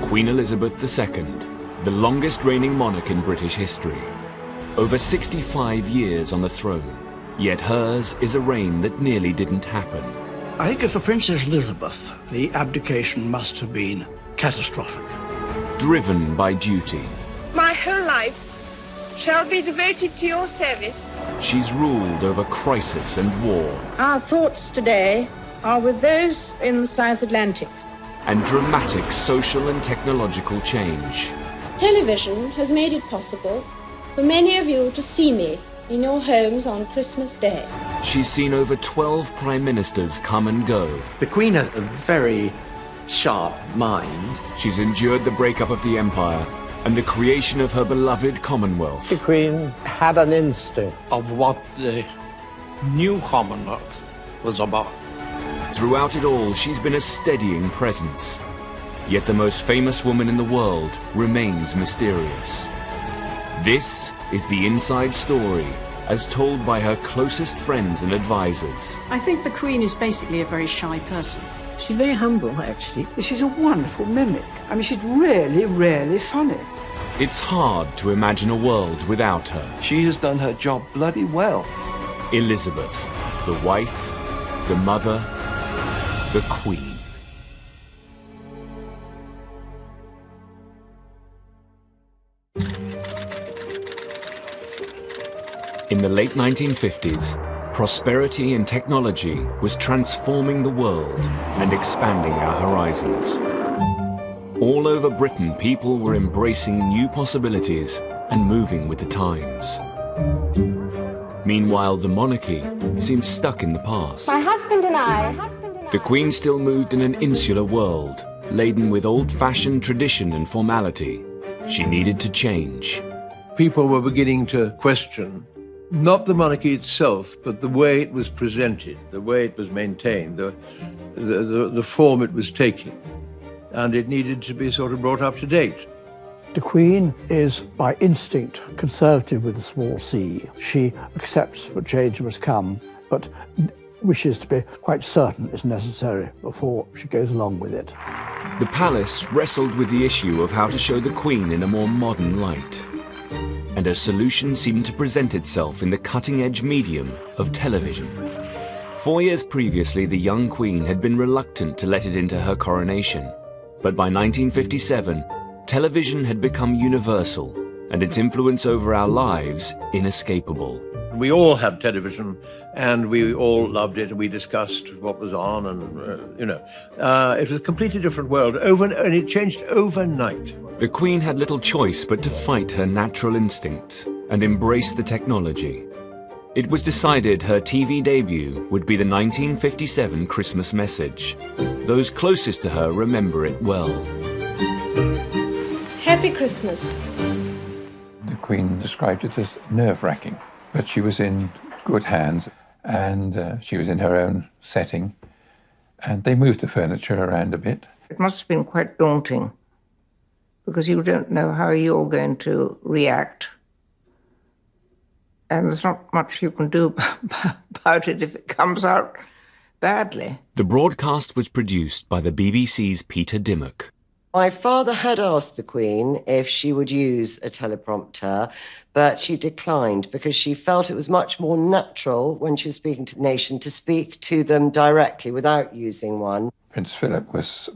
Queen Elizabeth II, the longest reigning monarch in British history. Over 65 years on the throne, yet hers is a reign that nearly didn't happen. I think for Princess Elizabeth, the abdication must have been catastrophic. Driven by duty. My whole life shall be devoted to your service. She's ruled over crisis and war. Our thoughts today are with those in the South Atlantic. And dramatic social and technological change. Television has made it possible for many of you to see me in your homes on Christmas Day. She's seen over 12 prime ministers come and go. The Queen has a very sharp mind. She's endured the breakup of the Empire and the creation of her beloved Commonwealth. The Queen had an instinct Of what the new Commonwealth was about. Throughout it all, she's been a steadying presence. Yet the most famous woman in the world remains mysterious. This is the inside story, as told by her closest friends and advisors. I think the Queen is basically a very shy person. She's very humble, actually. She's a wonderful mimic. I mean, she's really, really funny. It's hard to imagine a world without her. She has done her job bloody well. Elizabeth, the wife, the mother, the Queen. In the late 1950s, prosperity and technology was transforming the world and expanding our horizons. All over Britain, people were embracing new possibilities and moving with the times. Meanwhile, the monarchy seemed stuck in the past. My husband and I... The Queen still moved in an insular world, laden with old-fashioned tradition and formality. She needed to change. People were beginning to question not the monarchy itself, but the way it was presented, the way it was maintained, the form it was taking. And it needed to be sort of brought up to date. The Queen is, by instinct, conservative with a small c. She accepts that change must come, but wishes to be quite certain it's necessary before she goes along with it. The palace wrestled with the issue of how to show the Queen in a more modern light. And a solution seemed to present itself in the cutting-edge medium of television. 4 years previously, the young Queen had been reluctant to let it into her coronation. But by 1957, television had become universal, and its influence over our lives inescapable. We all had television, and we all loved it, and we discussed what was on, and, it was a completely different world, and it changed overnight. The Queen had little choice but to fight her natural instincts and embrace the technology. It was decided her TV debut would be the 1957 Christmas message. Those closest to her remember it well. Happy Christmas. The Queen described it as nerve-wracking, but she was in good hands, and she was in her own setting, and they moved the furniture around a bit. It must have been quite daunting, because you don't know how you're going to react. And there's not much you can do about it if it comes out badly. The broadcast was produced by the BBC's Peter Dimmock. My father had asked the Queen if she would use a teleprompter, but she declined because she felt it was much more natural when she was speaking to the nation to speak to them directly without using one. Prince Philip was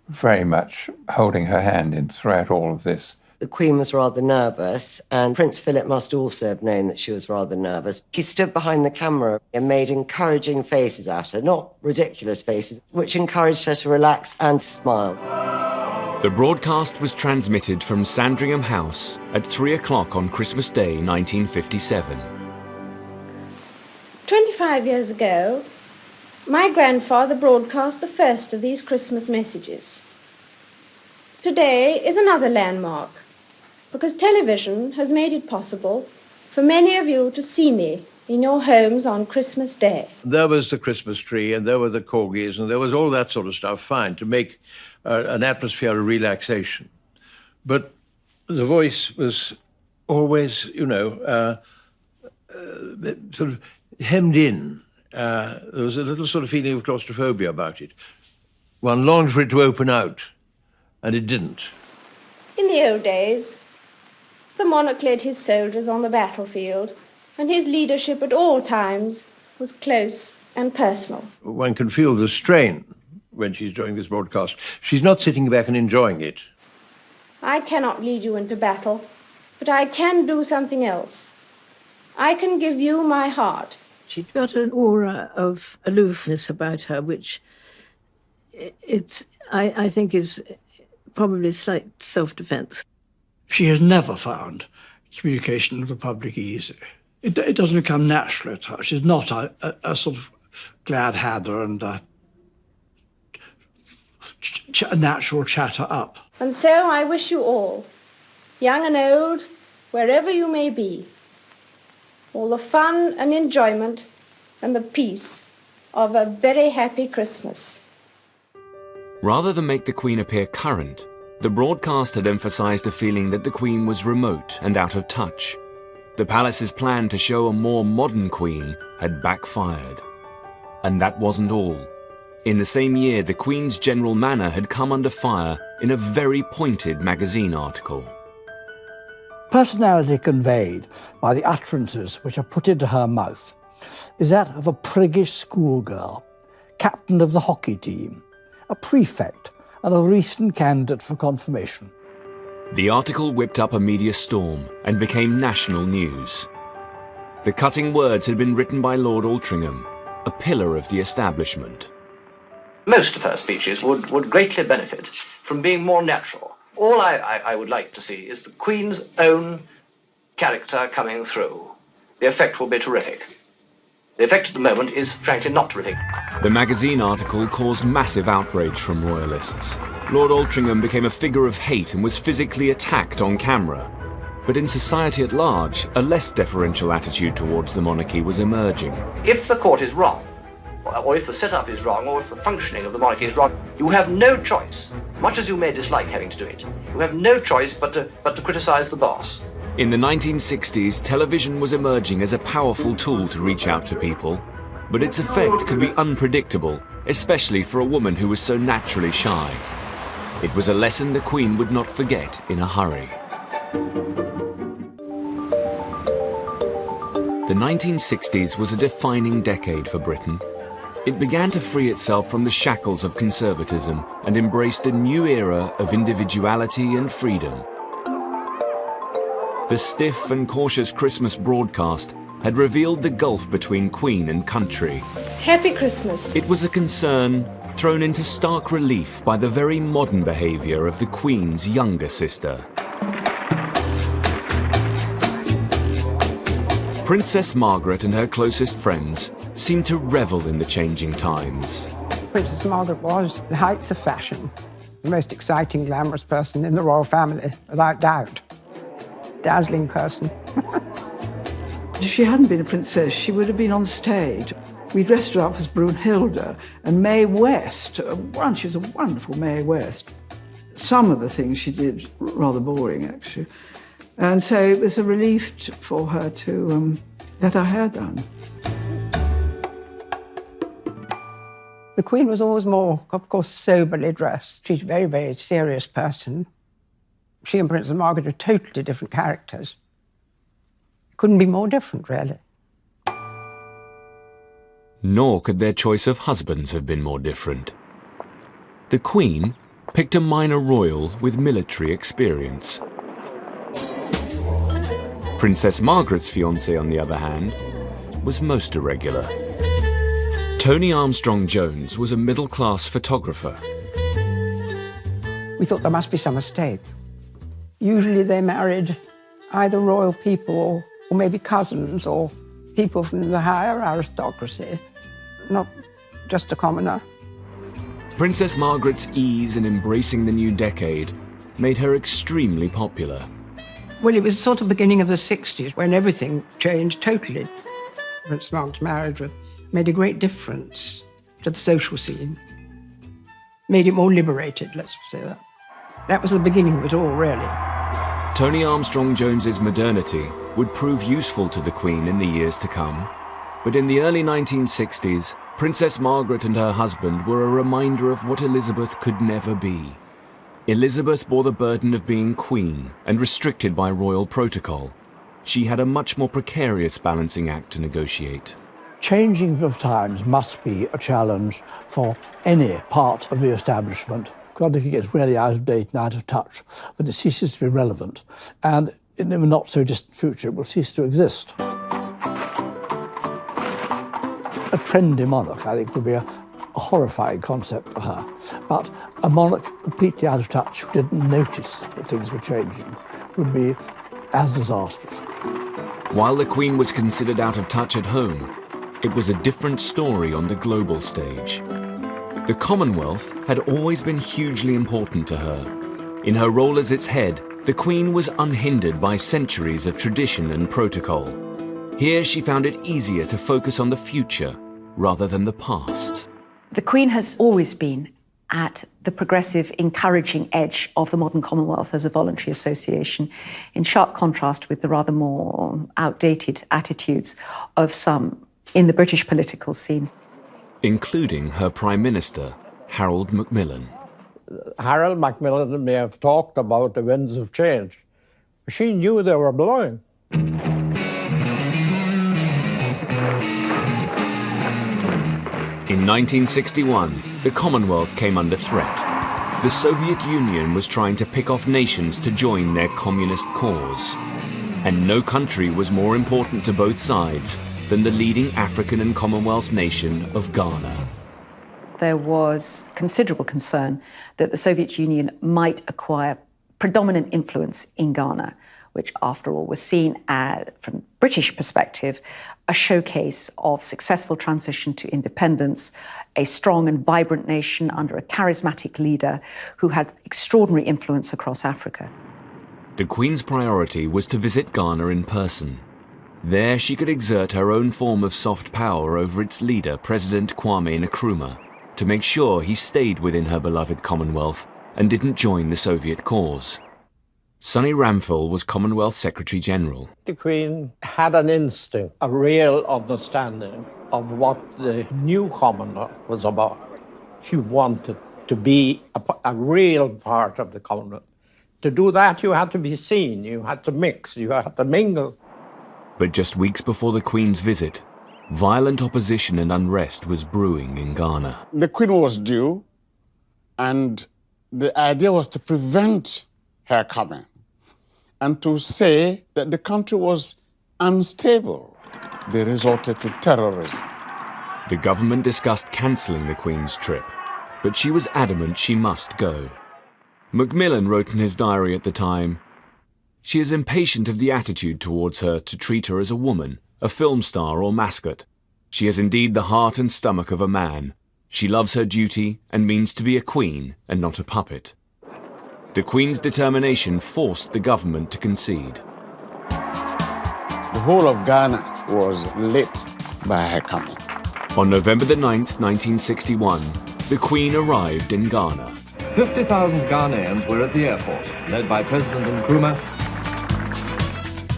very much holding her hand in throughout all of this. The Queen was rather nervous, and Prince Philip must also have known that she was rather nervous. He stood behind the camera and made encouraging faces at her, not ridiculous faces, which encouraged her to relax and smile. The broadcast was transmitted from Sandringham House at 3 o'clock on Christmas Day, 1957. 25 years ago, my grandfather broadcast the first of these Christmas messages. Today is another landmark, because television has made it possible for many of you to see me in your homes on Christmas Day. There was the Christmas tree, and there were the corgis, and there was all that sort of stuff, fine, to make an atmosphere of relaxation. But the voice was always, sort of hemmed in. There was a little sort of feeling of claustrophobia about it. One longed for it to open out and it didn't. In the old days, the monarch led his soldiers on the battlefield, and his leadership at all times was close and personal. One can feel the strain when she's doing this broadcast. She's not sitting back and enjoying it. I cannot lead you into battle, but I can do something else. I can give you my heart. She'd got an aura of aloofness about her, which I think is probably slight self-defense. She has never found communication with the public easy. It doesn't come naturally to her. She's not a sort of glad-hander and a natural chatter-up. And so I wish you all, young and old, wherever you may be, all the fun and enjoyment and the peace of a very happy Christmas. Rather than make the Queen appear current, the broadcast had emphasized a feeling that the Queen was remote and out of touch. The palace's plan to show a more modern Queen had backfired. And that wasn't all. In the same year, the Queen's general manner had come under fire in a very pointed magazine article. Personality conveyed by the utterances which are put into her mouth is that of a priggish schoolgirl, captain of the hockey team, a prefect, and a recent candidate for confirmation. The article whipped up a media storm and became national news. The cutting words had been written by Lord Altrincham, a pillar of the establishment. Most of her speeches would greatly benefit from being more natural. All I would like to see is the Queen's own character coming through. The effect will be terrific. The effect at the moment is, frankly, not terrific. The magazine article caused massive outrage from royalists. Lord Altrincham became a figure of hate and was physically attacked on camera. But in society at large, a less deferential attitude towards the monarchy was emerging. If the court is wrong, or if the setup is wrong, or if the functioning of the monarchy is wrong, you have no choice, much as you may dislike having to do it, you have no choice but to criticize the boss. In the 1960s, television was emerging as a powerful tool to reach out to people, but its effect could be unpredictable, especially for a woman who was so naturally shy. It was a lesson the Queen would not forget in a hurry. The 1960s was a defining decade for Britain. It began to free itself from the shackles of conservatism and embraced a new era of individuality and freedom. The stiff and cautious Christmas broadcast had revealed the gulf between Queen and country. Happy Christmas. It was a concern thrown into stark relief by the very modern behaviour of the Queen's younger sister. Princess Margaret and her closest friends seemed to revel in the changing times. Princess Margaret was the height of fashion, the most exciting, glamorous person in the royal family, without doubt. Dazzling person. If she hadn't been a princess, she would have been on stage. We dressed her up as Brunhilde and Mae West. She was a wonderful Mae West. Some of the things she did rather boring, actually. And so it was a relief for her to let her hair done. The Queen was always more, of course, soberly dressed. She's a very, very serious person. She and Princess Margaret are totally different characters. Couldn't be more different, really. Nor could their choice of husbands have been more different. The Queen picked a minor royal with military experience. Princess Margaret's fiancé, on the other hand, was most irregular. Tony Armstrong-Jones was a middle-class photographer. We thought there must be some mistake. Usually they married either royal people or maybe cousins or people from the higher aristocracy, not just a commoner. Princess Margaret's ease in embracing the new decade made her extremely popular. Well, it was sort of beginning of the 60s when everything changed totally. Princess Margaret's marriage made a great difference to the social scene. Made it more liberated, let's say that. That was the beginning of it all, really. Tony Armstrong-Jones's modernity would prove useful to the Queen in the years to come. But in the early 1960s, Princess Margaret and her husband were a reminder of what Elizabeth could never be. Elizabeth bore the burden of being queen and restricted by royal protocol. She had a much more precarious balancing act to negotiate. Changing of times must be a challenge for any part of the establishment. God, if it gets really out of date and out of touch, then it ceases to be relevant, and in the not so distant future it will cease to exist. A trendy monarch, I think, would be a horrifying concept for her. But a monarch completely out of touch who didn't notice that things were changing would be as disastrous. While the Queen was considered out of touch at home, it was a different story on the global stage. The Commonwealth had always been hugely important to her. In her role as its head, the Queen was unhindered by centuries of tradition and protocol. Here she found it easier to focus on the future rather than the past. The Queen has always been at the progressive, encouraging edge of the modern Commonwealth as a voluntary association, in sharp contrast with the rather more outdated attitudes of some in the British political scene. Including her Prime Minister, Harold Macmillan. Harold Macmillan may have talked about the winds of change. She knew they were blowing. In 1961, the Commonwealth came under threat. The Soviet Union was trying to pick off nations to join their communist cause. And no country was more important to both sides than the leading African and Commonwealth nation of Ghana. There was considerable concern that the Soviet Union might acquire predominant influence in Ghana, which, after all, was seen as, from British perspective, a showcase of successful transition to independence, a strong and vibrant nation under a charismatic leader who had extraordinary influence across Africa. The Queen's priority was to visit Ghana in person. There she could exert her own form of soft power over its leader, President Kwame Nkrumah, to make sure he stayed within her beloved Commonwealth and didn't join the Soviet cause. Sonny Ramphel was Commonwealth Secretary-General. The Queen had an instinct, a real understanding of what the new Commonwealth was about. She wanted to be a real part of the Commonwealth. To do that, you had to be seen, you had to mix, you had to mingle. But just weeks before the Queen's visit, violent opposition and unrest was brewing in Ghana. The Queen was due, and the idea was to prevent her coming and to say that the country was unstable. They resorted to terrorism. The government discussed cancelling the Queen's trip, but she was adamant she must go. Macmillan wrote in his diary at the time, "She is impatient of the attitude towards her to treat her as a woman, a film star or mascot. She has indeed the heart and stomach of a man. She loves her duty and means to be a queen and not a puppet." The Queen's determination forced the government to concede. The whole of Ghana was lit by her coming. On November the 9th, 1961, the Queen arrived in Ghana. 50,000 Ghanaians were at the airport, led by President Nkrumah.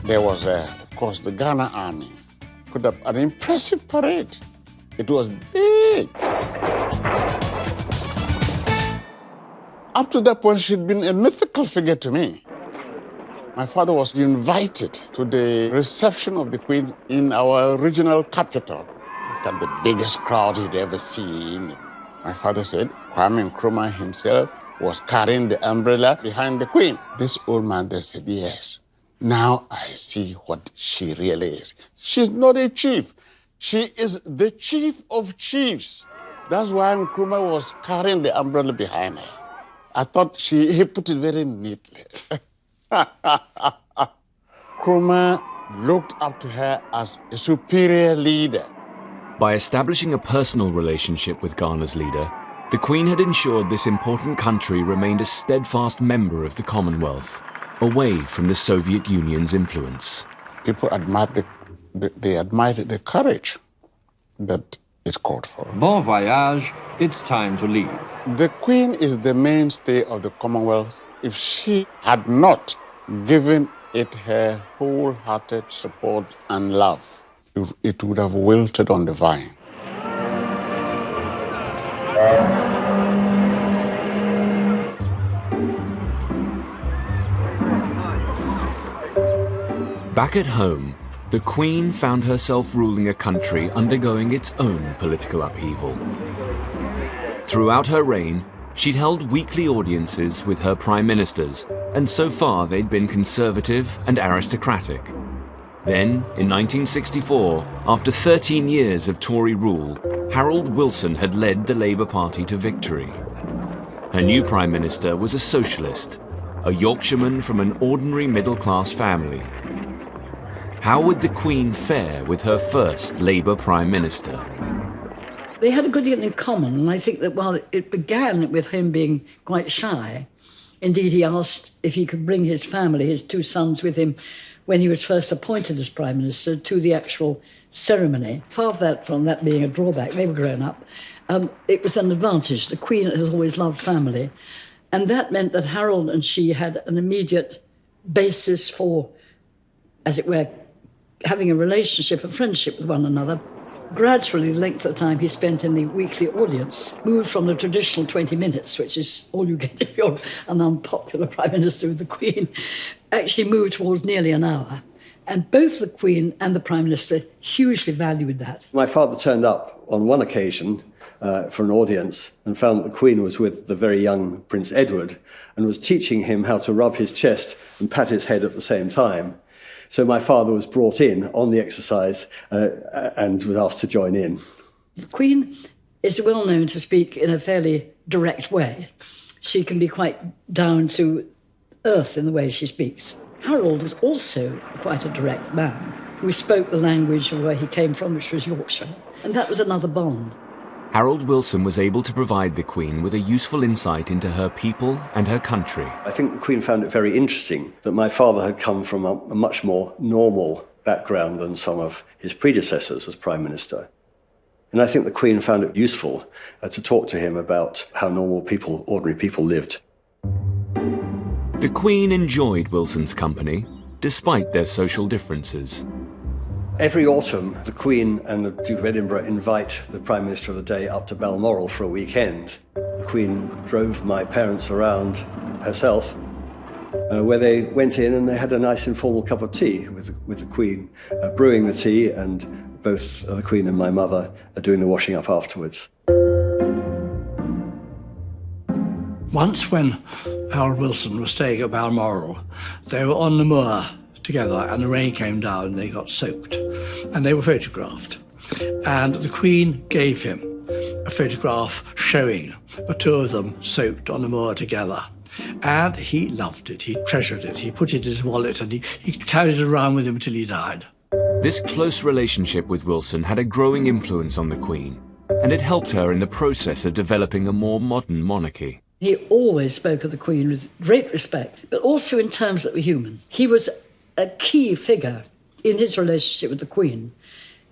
There was, of course, the Ghana Army. Put up an impressive parade. It was big. Up to that point, she'd been a mythical figure to me. My father was invited to the reception of the Queen in our regional capital. It had the biggest crowd he'd ever seen. My father said Kwame Nkrumah himself was carrying the umbrella behind the Queen. This old man there said, yes, now I see what she really is. She's not a chief. She is the chief of chiefs. That's why Nkrumah was carrying the umbrella behind her. I thought he put it very neatly. Nkrumah looked up to her as a superior leader. By establishing a personal relationship with Ghana's leader, the Queen had ensured this important country remained a steadfast member of the Commonwealth, away from the Soviet Union's influence. People admired the courage that is called for. Bon voyage, it's time to leave. The Queen is the mainstay of the Commonwealth. If she had not given it her wholehearted support and love, it would have wilted on the vine. Back at home, the Queen found herself ruling a country undergoing its own political upheaval. Throughout her reign, she'd held weekly audiences with her prime ministers, and so far they'd been conservative and aristocratic. Then, in 1964, after 13 years of Tory rule, Harold Wilson had led the Labour Party to victory. Her new prime minister was a socialist, a Yorkshireman from an ordinary middle-class family. How would the Queen fare with her first Labour prime minister? They had a good deal in common, and I think that while it began with him being quite shy, indeed he asked if he could bring his family, his two sons, with him when he was first appointed as Prime Minister to the actual ceremony. Far from that being a drawback, they were grown up. It was an advantage. The Queen has always loved family, and that meant that Harold and she had an immediate basis for, as it were, having a relationship, a friendship with one another. Gradually, the length of time he spent in the weekly audience moved from the traditional 20 minutes, which is all you get if you're an unpopular Prime Minister with the Queen, actually moved towards nearly an hour. And both the Queen and the Prime Minister hugely valued that. My father turned up on one occasion for an audience and found that the Queen was with the very young Prince Edward and was teaching him how to rub his chest and pat his head at the same time. So my father was brought in on the exercise and was asked to join in. The Queen is well known to speak in a fairly direct way. She can be quite down to earth in the way she speaks. Harold was also quite a direct man who spoke the language of where he came from, which was Yorkshire. And that was another bond. Harold Wilson was able to provide the Queen with a useful insight into her people and her country. I think the Queen found it very interesting that my father had come from a much more normal background than some of his predecessors as Prime Minister. And I think the Queen found it useful to talk to him about how normal people, ordinary people, lived. The Queen enjoyed Wilson's company, despite their social differences. Every autumn, the Queen and the Duke of Edinburgh invite the Prime Minister of the day up to Balmoral for a weekend. The Queen drove my parents around herself, where they went in and they had a nice informal cup of tea with the Queen, brewing the tea, and both the Queen and my mother are doing the washing up afterwards. Once when Harold Wilson was staying at Balmoral, they were on the moor together and the rain came down and they got soaked and they were photographed. And the Queen gave him a photograph showing the two of them soaked on the moor together. And he loved it, he treasured it, he put it in his wallet and he carried it around with him until he died. This close relationship with Wilson had a growing influence on the Queen, and it helped her in the process of developing a more modern monarchy. He always spoke of the Queen with great respect, but also in terms that were human. He was a key figure in his relationship with the Queen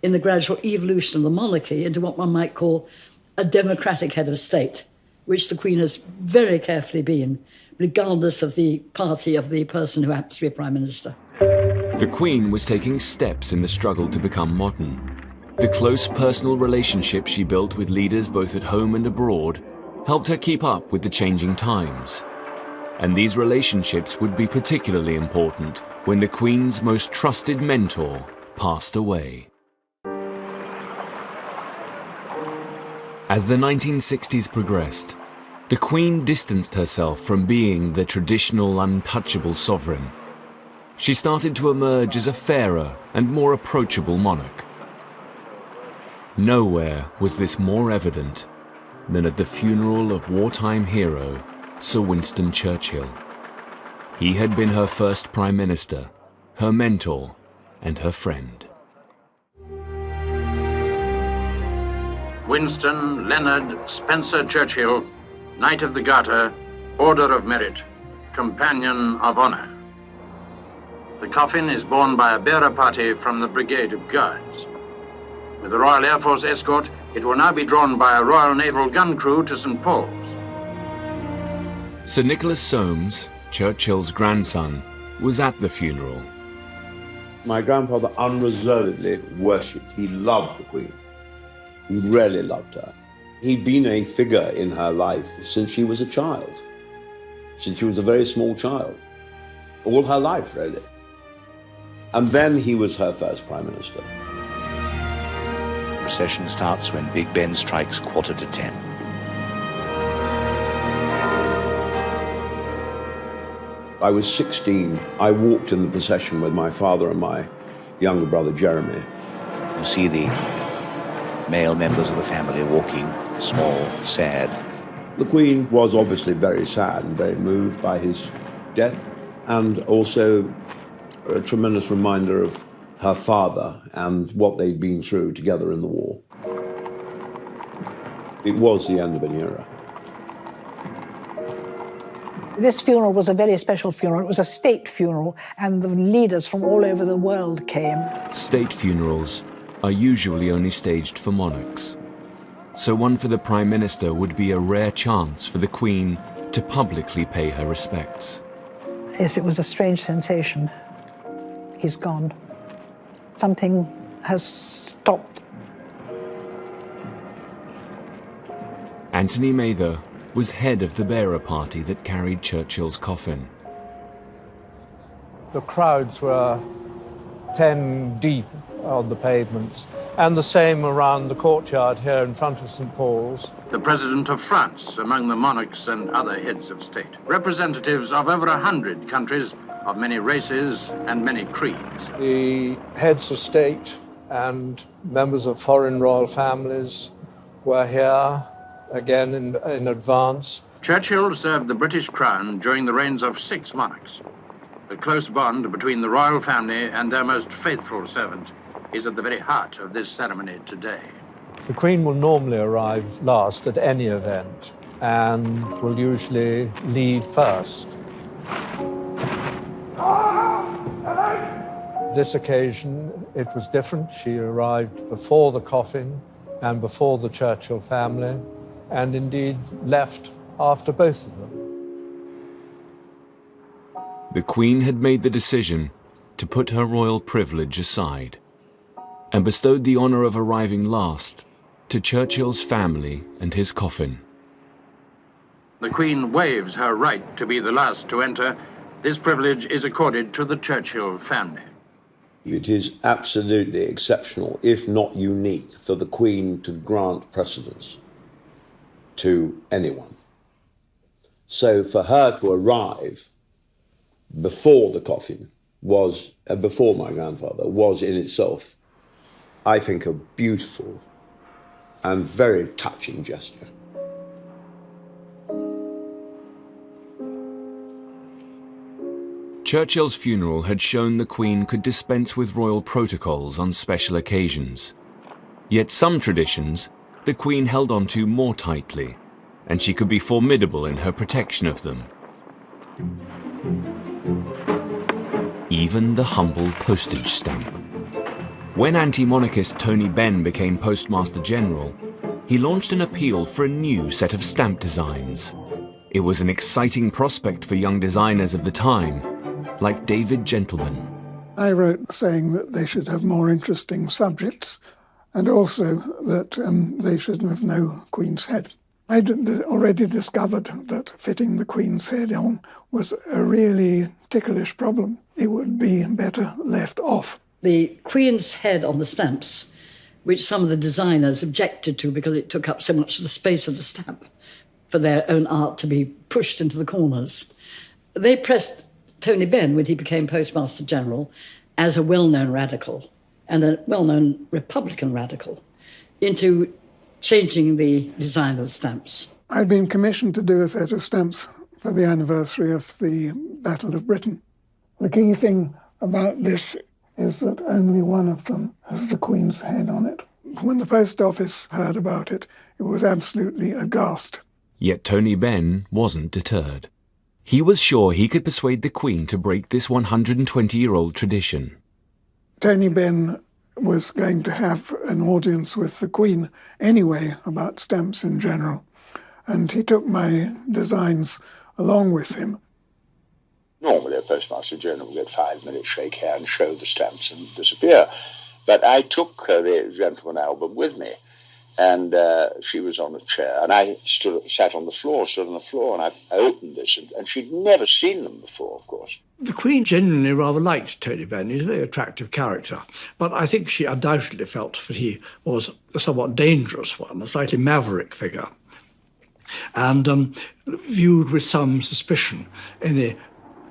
in the gradual evolution of the monarchy into what one might call a democratic head of state, which the Queen has very carefully been, regardless of the party of the person who happens to be a Prime Minister. The Queen was taking steps in the struggle to become modern. The close personal relationship she built with leaders both at home and abroad helped her keep up with the changing times. And these relationships would be particularly important when the Queen's most trusted mentor passed away. As the 1960s progressed, the Queen distanced herself from being the traditional untouchable sovereign. She started to emerge as a fairer and more approachable monarch. Nowhere was this more evident than at the funeral of wartime hero Sir Winston Churchill. He had been her first Prime Minister, her mentor, and her friend. Winston Leonard Spencer Churchill, Knight of the Garter, Order of Merit, Companion of Honor. The coffin is borne by a bearer party from the Brigade of Guards. With the Royal Air Force escort, it will now be drawn by a Royal Naval gun crew to St. Paul's. Sir Nicholas Soames, Churchill's grandson, was at the funeral. My grandfather unreservedly worshipped. He loved the Queen. He really loved her. He'd been a figure in her life since she was a child, since she was a very small child. All her life, really. And then he was her first Prime Minister. The procession starts when Big Ben strikes 10:15. I was 16. I walked in the procession with my father and my younger brother, Jeremy. You see the male members of the family walking, small, sad. The Queen was obviously very sad and very moved by his death, and also a tremendous reminder of her father and what they'd been through together in the war. It was the end of an era. This funeral was a very special funeral. It was a state funeral, and the leaders from all over the world came. State funerals are usually only staged for monarchs, so one for the Prime Minister would be a rare chance for the Queen to publicly pay her respects. Yes, it was a strange sensation. He's gone. Something has stopped. Anthony Mather was head of the bearer party that carried Churchill's coffin. The crowds were 10 deep on the pavements, and the same around the courtyard here in front of St. Paul's. The President of France among the monarchs and other heads of state. Representatives of over 100 countries, of many races and many creeds. The heads of state and members of foreign royal families were here, again in advance. Churchill served the British Crown during the reigns of 6 monarchs. The close bond between the royal family and their most faithful servant is at the very heart of this ceremony today. The Queen will normally arrive last at any event and will usually leave first. This occasion, it was different. She arrived before the coffin and before the Churchill family, and indeed left after both of them. The Queen had made the decision to put her royal privilege aside and bestowed the honour of arriving last to Churchill's family and his coffin. The Queen waives her right to be the last to enter. This privilege is accorded to the Churchill family. It is absolutely exceptional, if not unique, for the Queen to grant precedence to anyone. So for her to arrive before the coffin was, before my grandfather, was in itself, I think, a beautiful and very touching gesture. Churchill's funeral had shown the Queen could dispense with royal protocols on special occasions. Yet some traditions the Queen held on to more tightly, and she could be formidable in her protection of them. Even the humble postage stamp. When anti-monarchist Tony Benn became Postmaster General, he launched an appeal for a new set of stamp designs. It was an exciting prospect for young designers of the time, like David Gentleman. I wrote saying that they should have more interesting subjects, and also that they should have no Queen's head. I'd already discovered that fitting the Queen's head on was a really ticklish problem. It would be better left off. The Queen's head on the stamps, which some of the designers objected to because it took up so much of the space of the stamp for their own art to be pushed into the corners. They pressed Tony Benn, when he became Postmaster General, as a well-known radical and a well-known Republican radical, into changing the design of the stamps. I'd been commissioned to do a set of stamps for the anniversary of the Battle of Britain. The key thing about this is that only one of them has the Queen's head on it. When the post office heard about it, it was absolutely aghast. Yet Tony Benn wasn't deterred. He was sure he could persuade the Queen to break this 120-year-old tradition. Tony Benn was going to have an audience with the Queen anyway about stamps in general, and he took my designs along with him. Normally a Postmaster General will get 5 minutes, shake hands, show the stamps and disappear. But I took the Gentleman album with me, And she was on a chair, and I sat on the floor, and I opened this, and she'd never seen them before, of course. The Queen genuinely rather liked Tony Benn. He's a very attractive character, but I think she undoubtedly felt that he was a somewhat dangerous one, a slightly maverick figure, and viewed with some suspicion any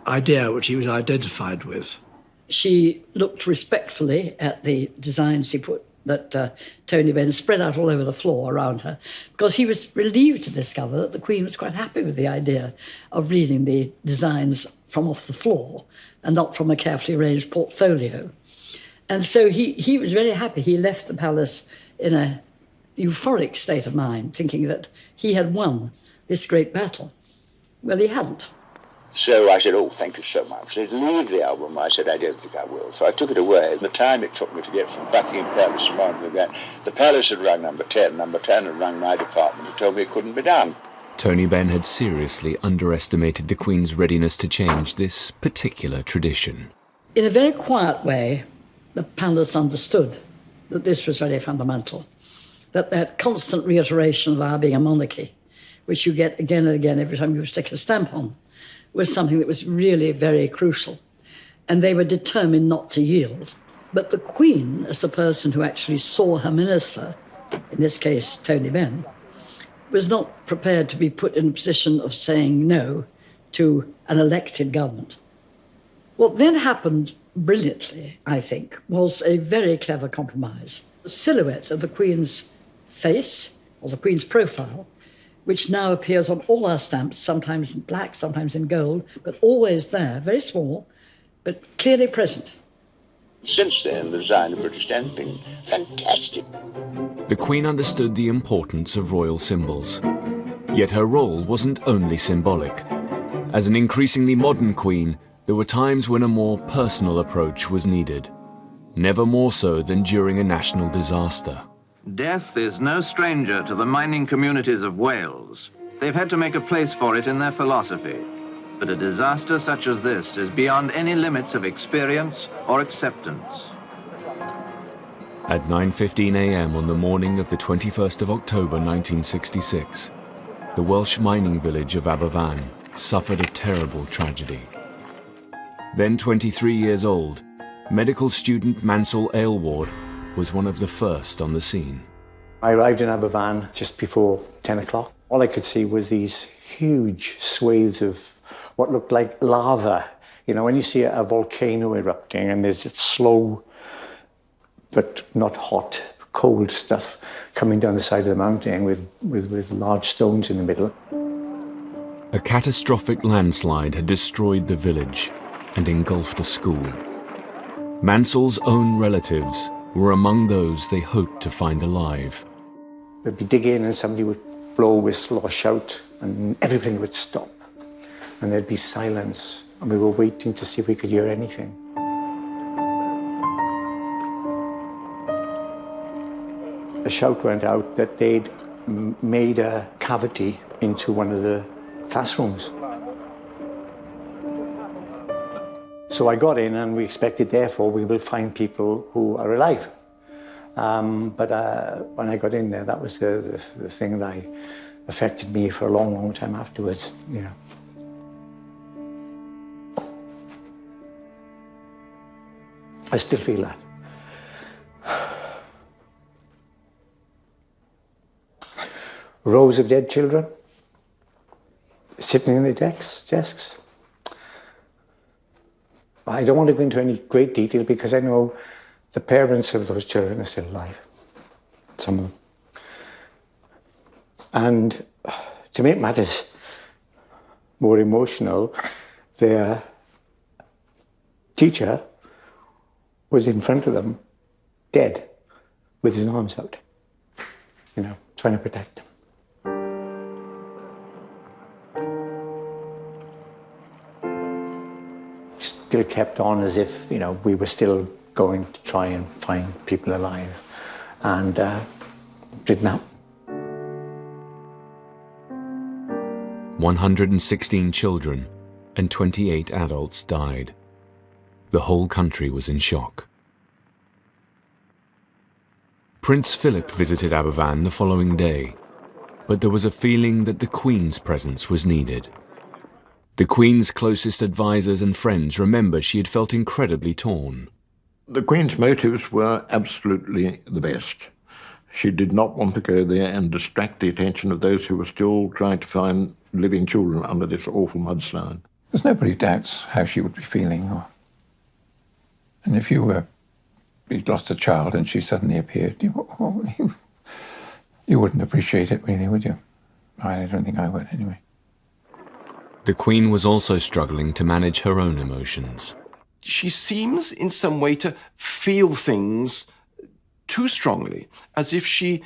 idea which he was identified with. She looked respectfully at the designs he put that Tony Benn spread out all over the floor around her, because he was relieved to discover that the Queen was quite happy with the idea of reading the designs from off the floor and not from a carefully arranged portfolio. And so he was very happy. He left the palace in a euphoric state of mind, thinking that he had won this great battle. Well, he hadn't. So I said, oh, thank you so much. They leave the album. I said, I don't think I will. So I took it away. The time it took me to get from Buckingham Palace to Monarchy again, the Palace had rung number 10. Number 10 had rung my department and told me it couldn't be done. Tony Benn had seriously underestimated the Queen's readiness to change this particular tradition. In a very quiet way, the palace understood that this was very fundamental, that constant reiteration of our being a monarchy, which you get again and again every time you stick a stamp on, was something that was really very crucial. And they were determined not to yield. But the Queen, as the person who actually saw her minister, in this case Tony Benn, was not prepared to be put in a position of saying no to an elected government. What then happened brilliantly, I think, was a very clever compromise. The silhouette of the Queen's face, or the Queen's profile, which now appears on all our stamps, sometimes in black, sometimes in gold, but always there, very small, but clearly present. Since then, the design of British stamp has been fantastic. The Queen understood the importance of royal symbols. Yet her role wasn't only symbolic. As an increasingly modern Queen, there were times when a more personal approach was needed. Never more so than during a national disaster. Death is no stranger to the mining communities of Wales. They've had to make a place for it in their philosophy. But a disaster such as this is beyond any limits of experience or acceptance. At 9:15 a.m. on the morning of the 21st of October 1966, the Welsh mining village of Aberfan suffered a terrible tragedy. Then 23 years old, medical student Mansell Aylward was one of the first on the scene. I arrived in Aberfan just before 10 o'clock. All I could see was these huge swathes of what looked like lava. You know, when you see a volcano erupting and there's slow, but not hot, cold stuff coming down the side of the mountain with large stones in the middle. A catastrophic landslide had destroyed the village and engulfed a school. Mansell's own relatives were among those they hoped to find alive. They'd be digging and somebody would blow a whistle or shout and everything would stop. And there'd be silence and we were waiting to see if we could hear anything. A shout went out that they'd made a cavity into one of the classrooms. So I got in and we expected, therefore, we will find people who are alive. But when I got in there, that was the thing that affected me for a long, long time afterwards, you know. I still feel that. Rows of dead children sitting in their desks. I don't want to go into any great detail because I know the parents of those children are still alive, some of them. And to make matters more emotional, their teacher was in front of them, dead, with his arms out, you know, trying to protect them. Still kept on as if, you know, we were still going to try and find people alive. And didn't happen. 116 children and 28 adults died. The whole country was in shock. Prince Philip visited Aberfan the following day, but there was a feeling that the Queen's presence was needed. The Queen's closest advisors and friends remember she had felt incredibly torn. The Queen's motives were absolutely the best. She did not want to go there and distract the attention of those who were still trying to find living children under this awful mudslide. Because nobody doubts how she would be feeling. And if you'd lost a child and she suddenly appeared, you wouldn't appreciate it really, would you? I don't think I would, anyway. The Queen was also struggling to manage her own emotions. She seems in some way to feel things too strongly, as if she'd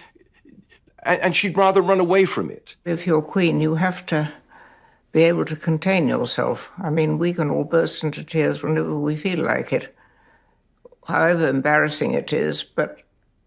rather run away from it. If you're Queen, you have to be able to contain yourself. I mean, we can all burst into tears whenever we feel like it, however embarrassing it is, but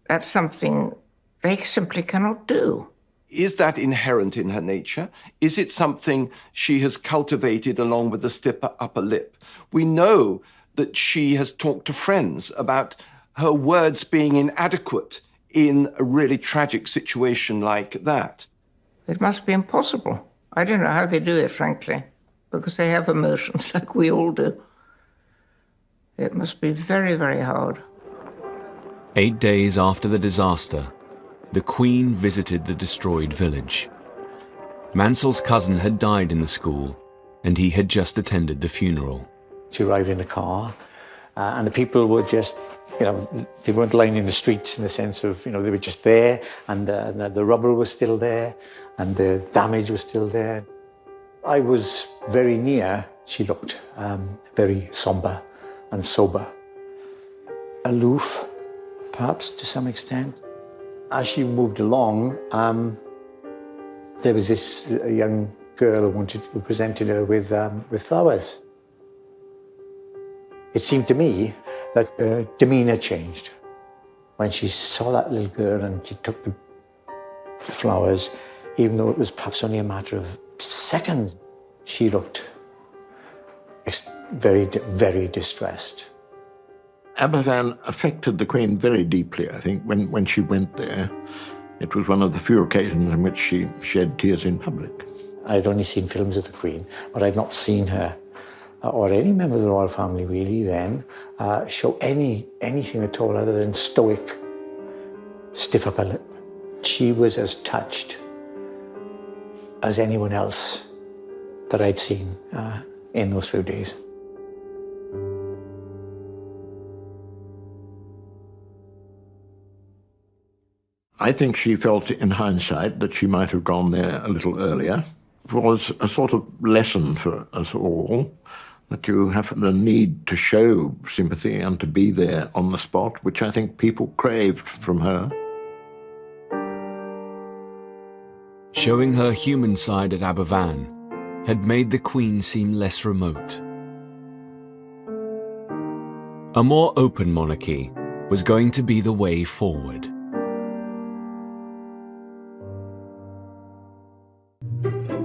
that's something they simply cannot do. Is that inherent in her nature? Is it something she has cultivated along with the stiff upper lip? We know that she has talked to friends about her words being inadequate in a really tragic situation like that. It must be impossible. I don't know how they do it, frankly, because they have emotions like we all do. It must be very, very hard. 8 days after the disaster, the Queen visited the destroyed village. Mansell's cousin had died in the school, and he had just attended the funeral. She arrived in a car, and the people were just, they weren't lying in the streets in the sense of, they were just there, and the rubble was still there, and the damage was still there. I was very near. She looked very somber and sober. Aloof, perhaps, to some extent. As she moved along, there was this young girl who presented her with flowers. It seemed to me that her demeanour changed. When she saw that little girl and she took the flowers, even though it was perhaps only a matter of seconds, she looked very, very distressed. Aberfan affected the Queen very deeply, I think, when she went there. It was one of the few occasions in which she shed tears in public. I'd only seen films of the Queen, but I'd not seen her, or any member of the royal family really then, show anything at all other than stoic, stiff upper lip. She was as touched as anyone else that I'd seen in those few days. I think she felt in hindsight that she might have gone there a little earlier. It was a sort of lesson for us all that you have the need to show sympathy and to be there on the spot, which I think people craved from her. Showing her human side at Aberfan had made the Queen seem less remote. A more open monarchy was going to be the way forward.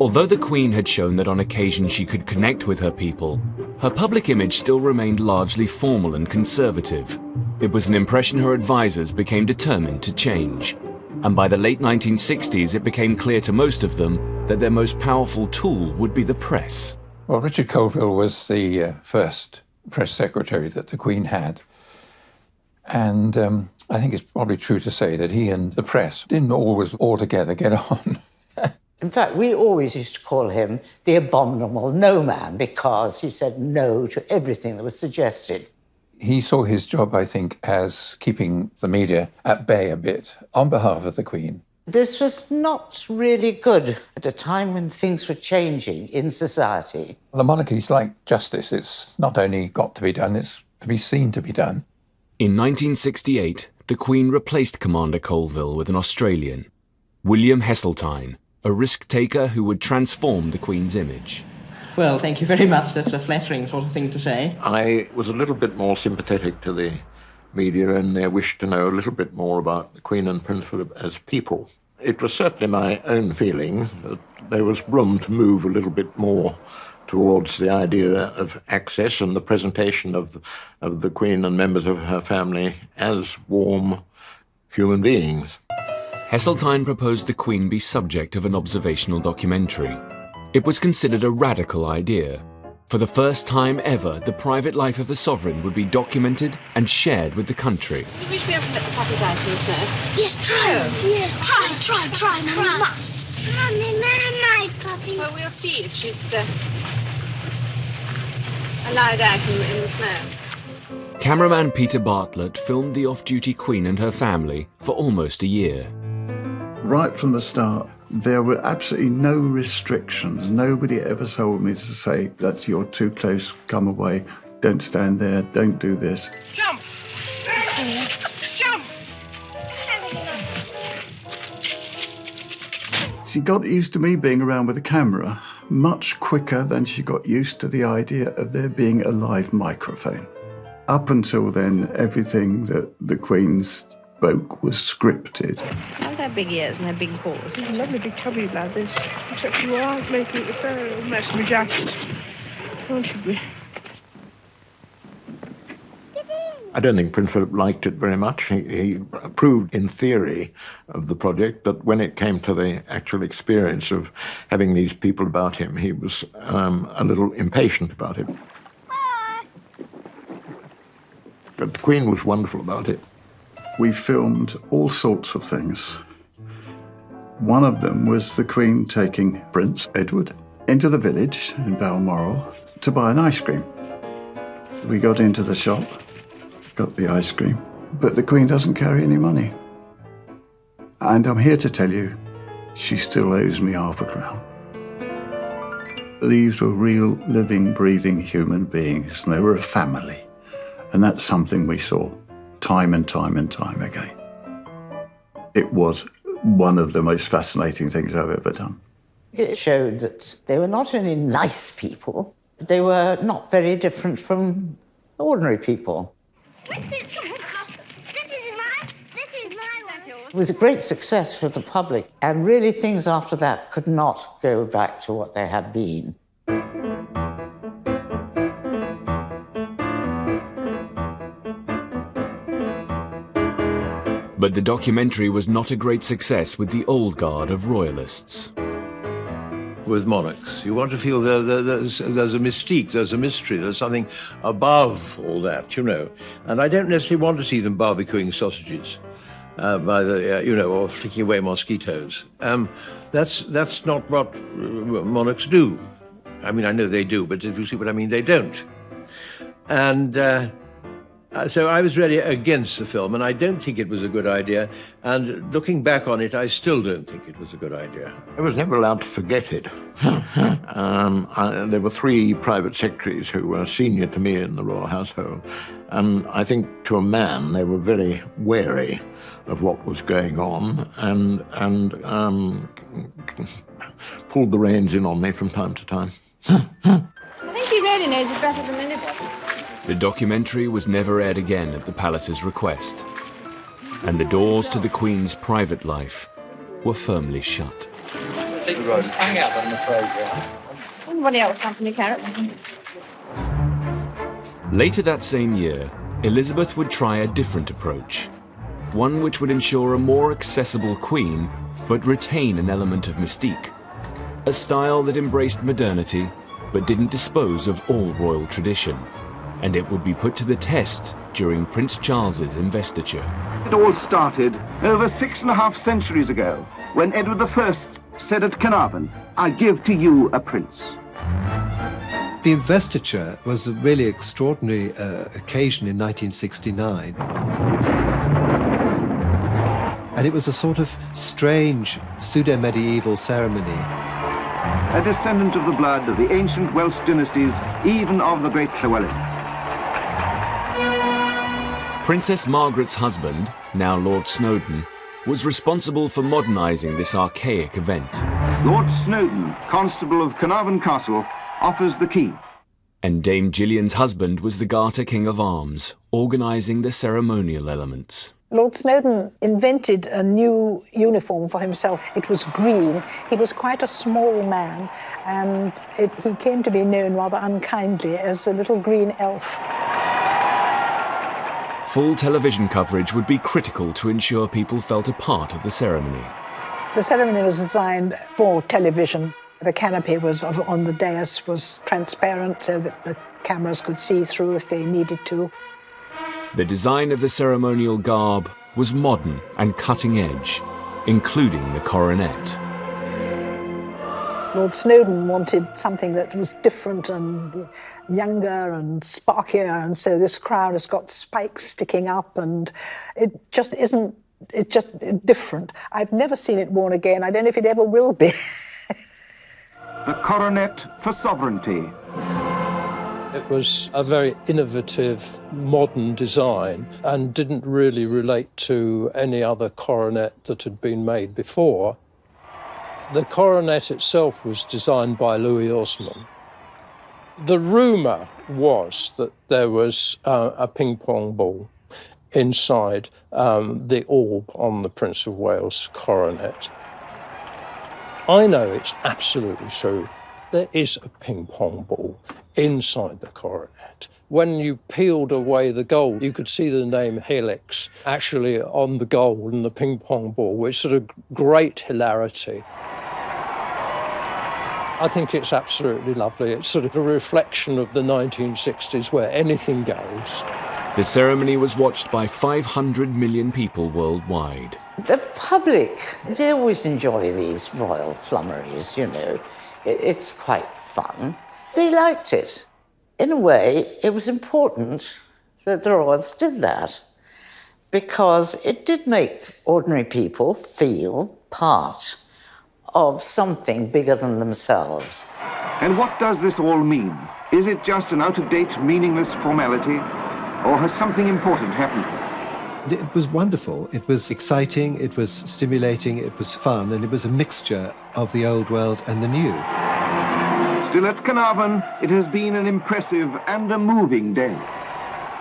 Although the Queen had shown that on occasion she could connect with her people, her public image still remained largely formal and conservative. It was an impression her advisors became determined to change. And by the late 1960s, it became clear to most of them that their most powerful tool would be the press. Well, Richard Colville was the first press secretary that the Queen had. And I think it's probably true to say that he and the press didn't always altogether get on. In fact, we always used to call him the abominable no man because he said no to everything that was suggested. He saw his job, I think, as keeping the media at bay a bit on behalf of the Queen. This was not really good at a time when things were changing in society. The monarchy's like justice. It's not only got to be done, it's to be seen to be done. In 1968, the Queen replaced Commander Colville with an Australian, William Heseltine, a risk-taker who would transform the Queen's image. Well, thank you very much. That's a flattering sort of thing to say. I was a little bit more sympathetic to the media and their wish to know a little bit more about the Queen and Prince Philip as people. It was certainly my own feeling that there was room to move a little bit more towards the idea of access and the presentation of the Queen and members of her family as warm, human beings. Heseltine proposed the Queen be subject of an observational documentary. It was considered a radical idea. For the first time ever, the private life of the sovereign would be documented and shared with the country. Do you wish we haven't let the puppies out in the snow? Yes, try. Yes, try, Mum, you must. Mummy, my puppy. Well, we'll see if she's allowed out in the snow. Cameraman Peter Bartlett filmed the off-duty Queen and her family for almost a year. Right from the start, there were absolutely no restrictions. Nobody ever told me to say, that's you're too close, come away, don't stand there, don't do this. Jump! Jump! She got used to me being around with a camera much quicker than she got used to the idea of there being a live microphone. Up until then, everything that the Queen spoke was scripted. Have their big ears and their big paws. There's a lovely big tubby lad, this. Except you are making a fair mess of my jacket. Aren't you? I don't think Prince Philip liked it very much. He approved in theory of the project, but when it came to the actual experience of having these people about him, he was a little impatient about it. But the Queen was wonderful about it. We filmed all sorts of things. One of them was the Queen taking Prince Edward into the village in Balmoral to buy an ice cream. We got into the shop, got the ice cream, but the Queen doesn't carry any money. And I'm here to tell you, she still owes me £0.50. These were real, living, breathing human beings, and they were a family. And that's something we saw time and time and time again. It was one of the most fascinating things I've ever done. It showed that they were not only nice people, but they were not very different from ordinary people. It was a great success for the public, and really things after that could not go back to what they had been. But the documentary was not a great success with the old guard of royalists. With monarchs, you want to feel there's a mystique, there's a mystery, there's something above all that, you know. And I don't necessarily want to see them barbecuing sausages by the, or flicking away mosquitoes. That's not what monarchs do. I mean, I know they do, but if you see what I mean, they don't. And so I was really against the film, and I don't think it was a good idea. And looking back on it, I still don't think it was a good idea. I was never allowed to forget it. There were 3 private secretaries who were senior to me in the royal household, and I think to a man they were very wary of what was going on and pulled the reins in on me from time to time. I think he really knows it better than anybody. The documentary was never aired again at the palace's request, and the doors to the Queen's private life were firmly shut. Hang out on the programme. Anybody else want any carrots? Later that same year, Elizabeth would try a different approach, one which would ensure a more accessible Queen, but retain an element of mystique, a style that embraced modernity, but didn't dispose of all royal tradition. And it would be put to the test during Prince Charles's investiture. It all started over 6.5 centuries ago, when Edward I said at Carnarvon, "I give to you a prince." The investiture was a really extraordinary occasion in 1969. And it was a sort of strange pseudo-medieval ceremony. A descendant of the blood of the ancient Welsh dynasties, even of the great Llywelyn. Princess Margaret's husband, now Lord Snowdon, was responsible for modernising this archaic event. Lord Snowdon, Constable of Carnarvon Castle, offers the key. And Dame Gillian's husband was the Garter King of Arms, organising the ceremonial elements. Lord Snowdon invented a new uniform for himself. It was green. He was quite a small man, and he came to be known rather unkindly as the little green elf. Full television coverage would be critical to ensure people felt a part of the ceremony. The ceremony was designed for television. The canopy on the dais was transparent so that the cameras could see through if they needed to. The design of the ceremonial garb was modern and cutting edge, including the coronet. Lord Snowdon wanted something that was different and younger and sparkier, and so this crown has got spikes sticking up, and it just isn't, it's just different. I've never seen it worn again. I don't know if it ever will be. The coronet for sovereignty. It was a very innovative, modern design and didn't really relate to any other coronet that had been made before. The coronet itself was designed by Louis Osman. The rumour was that there was a ping-pong ball inside the orb on the Prince of Wales coronet. I know it's absolutely true. There is a ping-pong ball inside the coronet. When you peeled away the gold, you could see the name Helix actually on the gold and the ping-pong ball, which sort of great hilarity. I think it's absolutely lovely. It's sort of a reflection of the 1960s where anything goes. The ceremony was watched by 500 million people worldwide. The public, they always enjoy these royal flummeries, you know. It's quite fun. They liked it. In a way, it was important that the royals did that because it did make ordinary people feel part of something bigger than themselves. And what does this all mean? Is it just an out-of-date, meaningless formality? Or has something important happened? It was wonderful. It was exciting, it was stimulating, it was fun, and it was a mixture of the old world and the new. Still at Carnarvon, it has been an impressive and a moving day.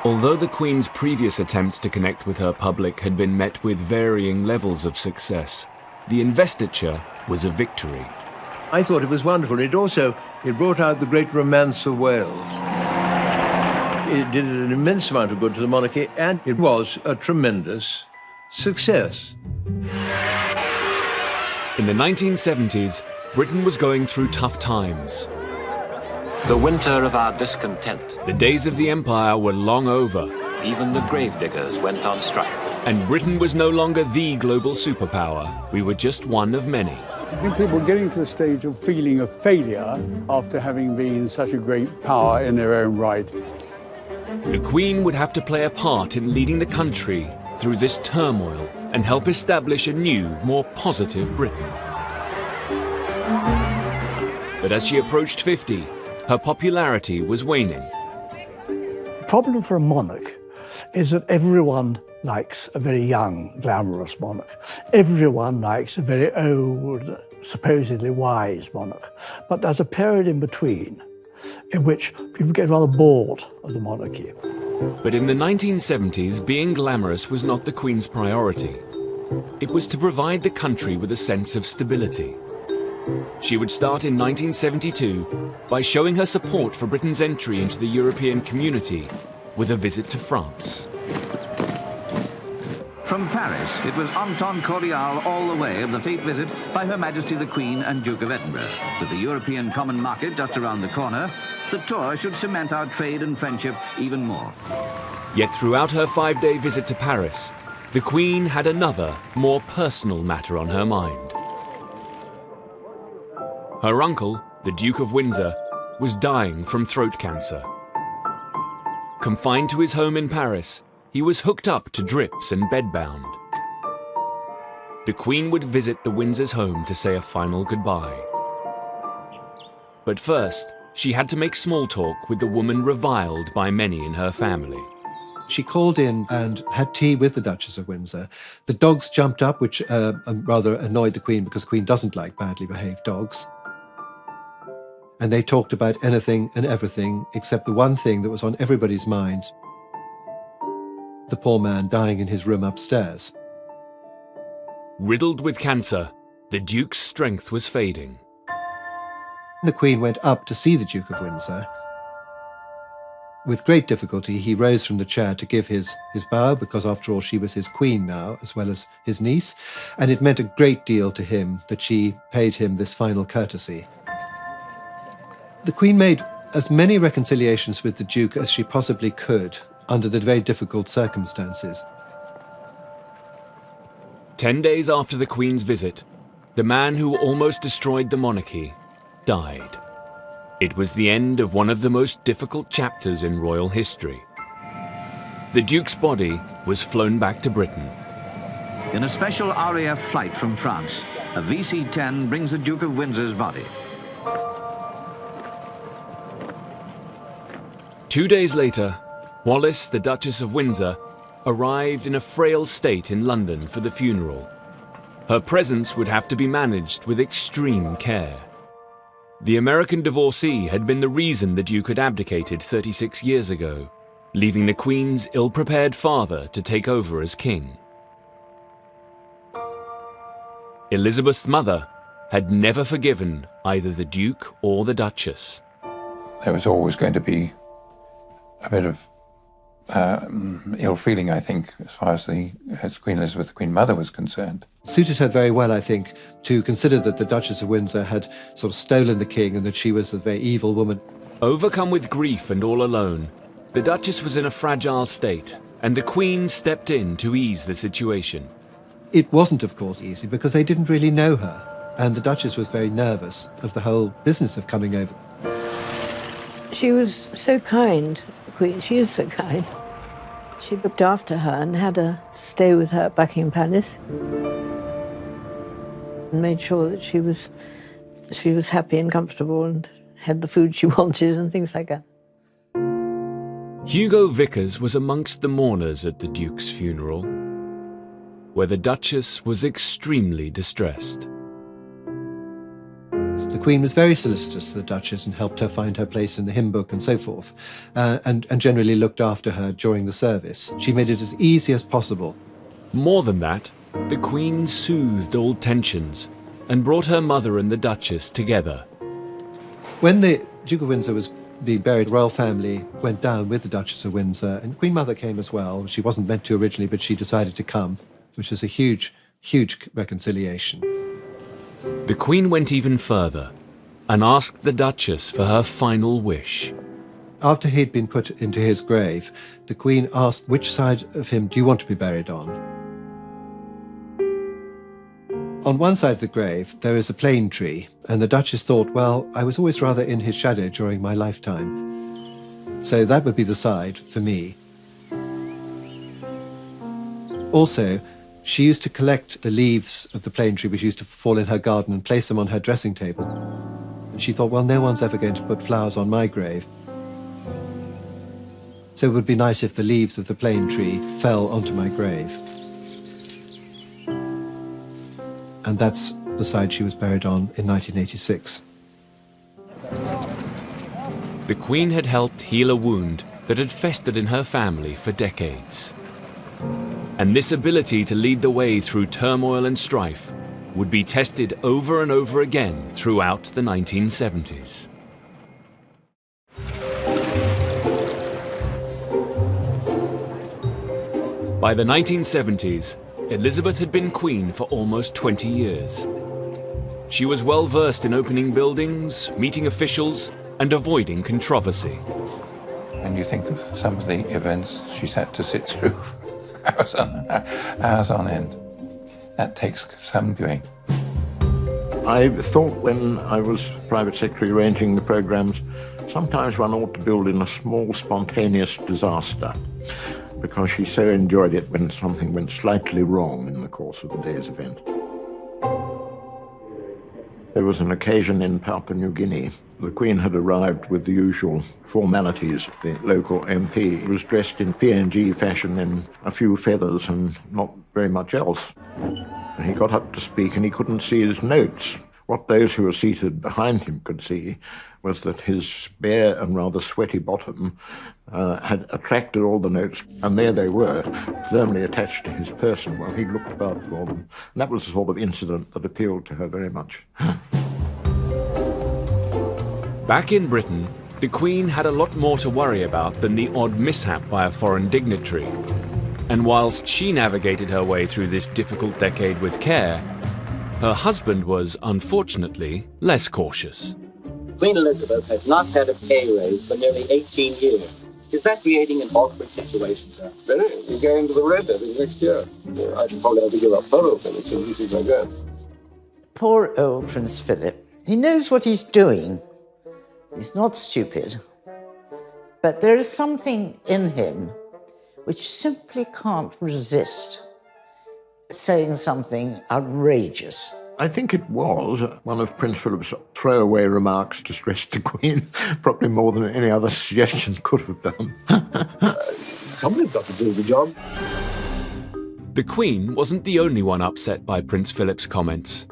Although the Queen's previous attempts to connect with her public had been met with varying levels of success, the investiture was a victory. I thought it was wonderful. It brought out the great romance of Wales. It did an immense amount of good to the monarchy, and it was a tremendous success. In the 1970s, Britain was going through tough times. The winter of our discontent. The days of the Empire were long over. Even the gravediggers went on strike. And Britain was no longer the global superpower. We were just one of many. I think people are getting to a stage of feeling a failure after having been such a great power in their own right. The Queen would have to play a part in leading the country through this turmoil and help establish a new, more positive Britain. But as she approached 50, her popularity was waning. The problem for a monarch is that everyone likes a very young, glamorous monarch. Everyone likes a very old, supposedly wise monarch. But there's a period in between in which people get rather bored of the monarchy. But in the 1970s, being glamorous was not the Queen's priority. It was to provide the country with a sense of stability. She would start in 1972 by showing her support for Britain's entry into the European community with a visit to France. From Paris, it was en temps cordial all the way of the state visit by Her Majesty the Queen and Duke of Edinburgh. With the European Common Market just around the corner, the tour should cement our trade and friendship even more. Yet throughout her 5-day visit to Paris, the Queen had another, more personal matter on her mind. Her uncle, the Duke of Windsor, was dying from throat cancer. Confined to his home in Paris, he was hooked up to drips and bedbound. The Queen would visit the Windsors' home to say a final goodbye. But first, she had to make small talk with the woman reviled by many in her family. She called in and had tea with the Duchess of Windsor. The dogs jumped up, which rather annoyed the Queen because the Queen doesn't like badly behaved dogs. And they talked about anything and everything except the one thing that was on everybody's minds: the poor man dying in his room upstairs. Riddled with cancer, the Duke's strength was fading. The Queen went up to see the Duke of Windsor. With great difficulty, he rose from the chair to give his bow, because after all, she was his queen now, as well as his niece, and it meant a great deal to him that she paid him this final courtesy. The Queen made as many reconciliations with the Duke as she possibly could under the very difficult circumstances. 10 days after the Queen's visit, the man who almost destroyed the monarchy died. It was the end of one of the most difficult chapters in royal history. The Duke's body was flown back to Britain. In a special RAF flight from France, a VC-10 brings the Duke of Windsor's body. 2 days later, Wallis, the Duchess of Windsor, arrived in a frail state in London for the funeral. Her presence would have to be managed with extreme care. The American divorcee had been the reason the Duke had abdicated 36 years ago, leaving the Queen's ill-prepared father to take over as king. Elizabeth's mother had never forgiven either the Duke or the Duchess. There was always going to be a bit of ill feeling, I think, as far as Queen Elizabeth, the Queen Mother, was concerned. It suited her very well, I think, to consider that the Duchess of Windsor had sort of stolen the king and that she was a very evil woman. Overcome with grief and all alone, the Duchess was in a fragile state, and the Queen stepped in to ease the situation. It wasn't, of course, easy because they didn't really know her, and the Duchess was very nervous of the whole business of coming over. She was so kind, the Queen. She is so kind. She looked after her and had her stay with her at Buckingham Palace and made sure that she was happy and comfortable and had the food she wanted and things like that. Hugo Vickers was amongst the mourners at the Duke's funeral, where the Duchess was extremely distressed. The Queen was very solicitous to the Duchess and helped her find her place in the hymn book and so forth, and generally looked after her during the service. She made it as easy as possible. More than that, the Queen soothed all tensions and brought her mother and the Duchess together. When the Duke of Windsor was being buried, the royal family went down with the Duchess of Windsor, and Queen Mother came as well. She wasn't meant to originally, but she decided to come, which was a huge, huge reconciliation. The Queen went even further and asked the Duchess for her final wish. After he'd been put into his grave, the Queen asked, which side of him do you want to be buried on? On one side of the grave, there is a plane tree, and the Duchess thought, well, I was always rather in his shadow during my lifetime, so that would be the side for me. Also, she used to collect the leaves of the plane tree which used to fall in her garden and place them on her dressing table. And she thought, well, no one's ever going to put flowers on my grave. So it would be nice if the leaves of the plane tree fell onto my grave. And that's the side she was buried on in 1986. The Queen had helped heal a wound that had festered in her family for decades. And this ability to lead the way through turmoil and strife would be tested over and over again throughout the 1970s. By the 1970s, Elizabeth had been queen for almost 20 years. She was well versed in opening buildings, meeting officials, and avoiding controversy. When you think of some of the events she's had to sit through hours on end, that takes some doing. I thought when I was private secretary arranging the programmes, sometimes one ought to build in a small spontaneous disaster, because she so enjoyed it when something went slightly wrong in the course of the day's event. There was an occasion in Papua New Guinea. The Queen had arrived with the usual formalities. The local MP was dressed in PNG fashion in a few feathers and not very much else. And he got up to speak and he couldn't see his notes. What those who were seated behind him could see was that his bare and rather sweaty bottom had attracted all the notes, and there they were, firmly attached to his person while he looked about for them. And that was the sort of incident that appealed to her very much. Back in Britain, the Queen had a lot more to worry about than the odd mishap by a foreign dignitary. And whilst she navigated her way through this difficult decade with care, her husband was, unfortunately, less cautious. Queen Elizabeth has not had a pay raise for nearly 18 years. Is that creating an awkward situation, sir? Very. We're going to the Red Devil next year. I should probably have to give up polo pellets in pieces like that. Poor old Prince Philip. He knows what he's doing. He's not stupid. But there is something in him which simply can't resist saying something outrageous. I think it was one of Prince Philip's throwaway remarks to stress the Queen, probably more than any other suggestion could have done. Somebody's got to do the job. The Queen wasn't the only one upset by Prince Philip's comments.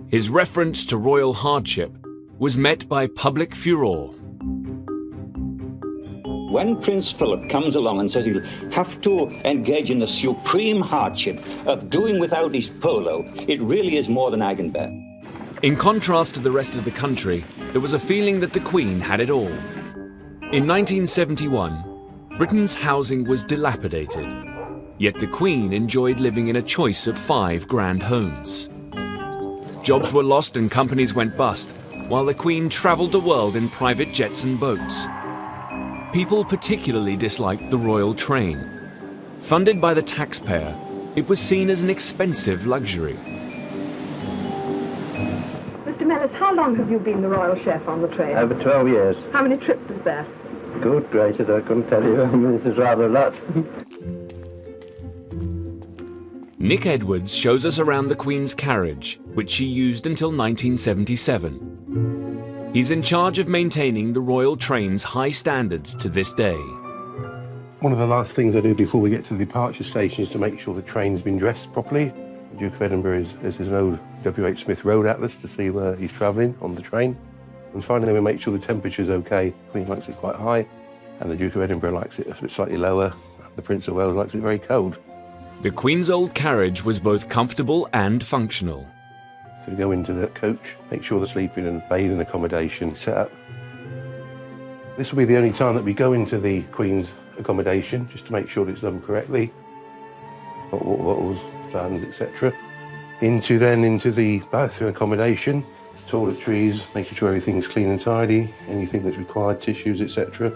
His reference to royal hardship was met by public furore. When Prince Philip comes along and says he'll have to engage in the supreme hardship of doing without his polo, it really is more than I can bear. In contrast to the rest of the country, there was a feeling that the Queen had it all. In 1971, Britain's housing was dilapidated, yet the Queen enjoyed living in a choice of 5 grand homes. Jobs were lost and companies went bust, while the Queen travelled the world in private jets and boats. People particularly disliked the royal train. Funded by the taxpayer, it was seen as an expensive luxury. Mr. Mellis, how long have you been the royal chef on the train? Over 12 years. How many trips is that? Good gracious, I couldn't tell you. This is rather a lot. Nick Edwards shows us around the Queen's carriage, which she used until 1977. He's in charge of maintaining the royal train's high standards to this day. One of the last things I do before we get to the departure station is to make sure the train's been dressed properly. The Duke of Edinburgh is an old W.H. Smith road atlas to see where he's travelling on the train. And finally we make sure the temperature's okay. The Queen likes it quite high, and the Duke of Edinburgh likes it a bit slightly lower, and the Prince of Wales likes it very cold. The Queen's old carriage was both comfortable and functional. So we go into the coach, make sure the sleeping and bathing accommodation is set up. This will be the only time that we go into the Queen's accommodation, just to make sure it's done correctly. Hot water bottles, fans, etc. Into the bathroom accommodation, toiletries, making sure everything's clean and tidy, anything that's required, tissues, etc.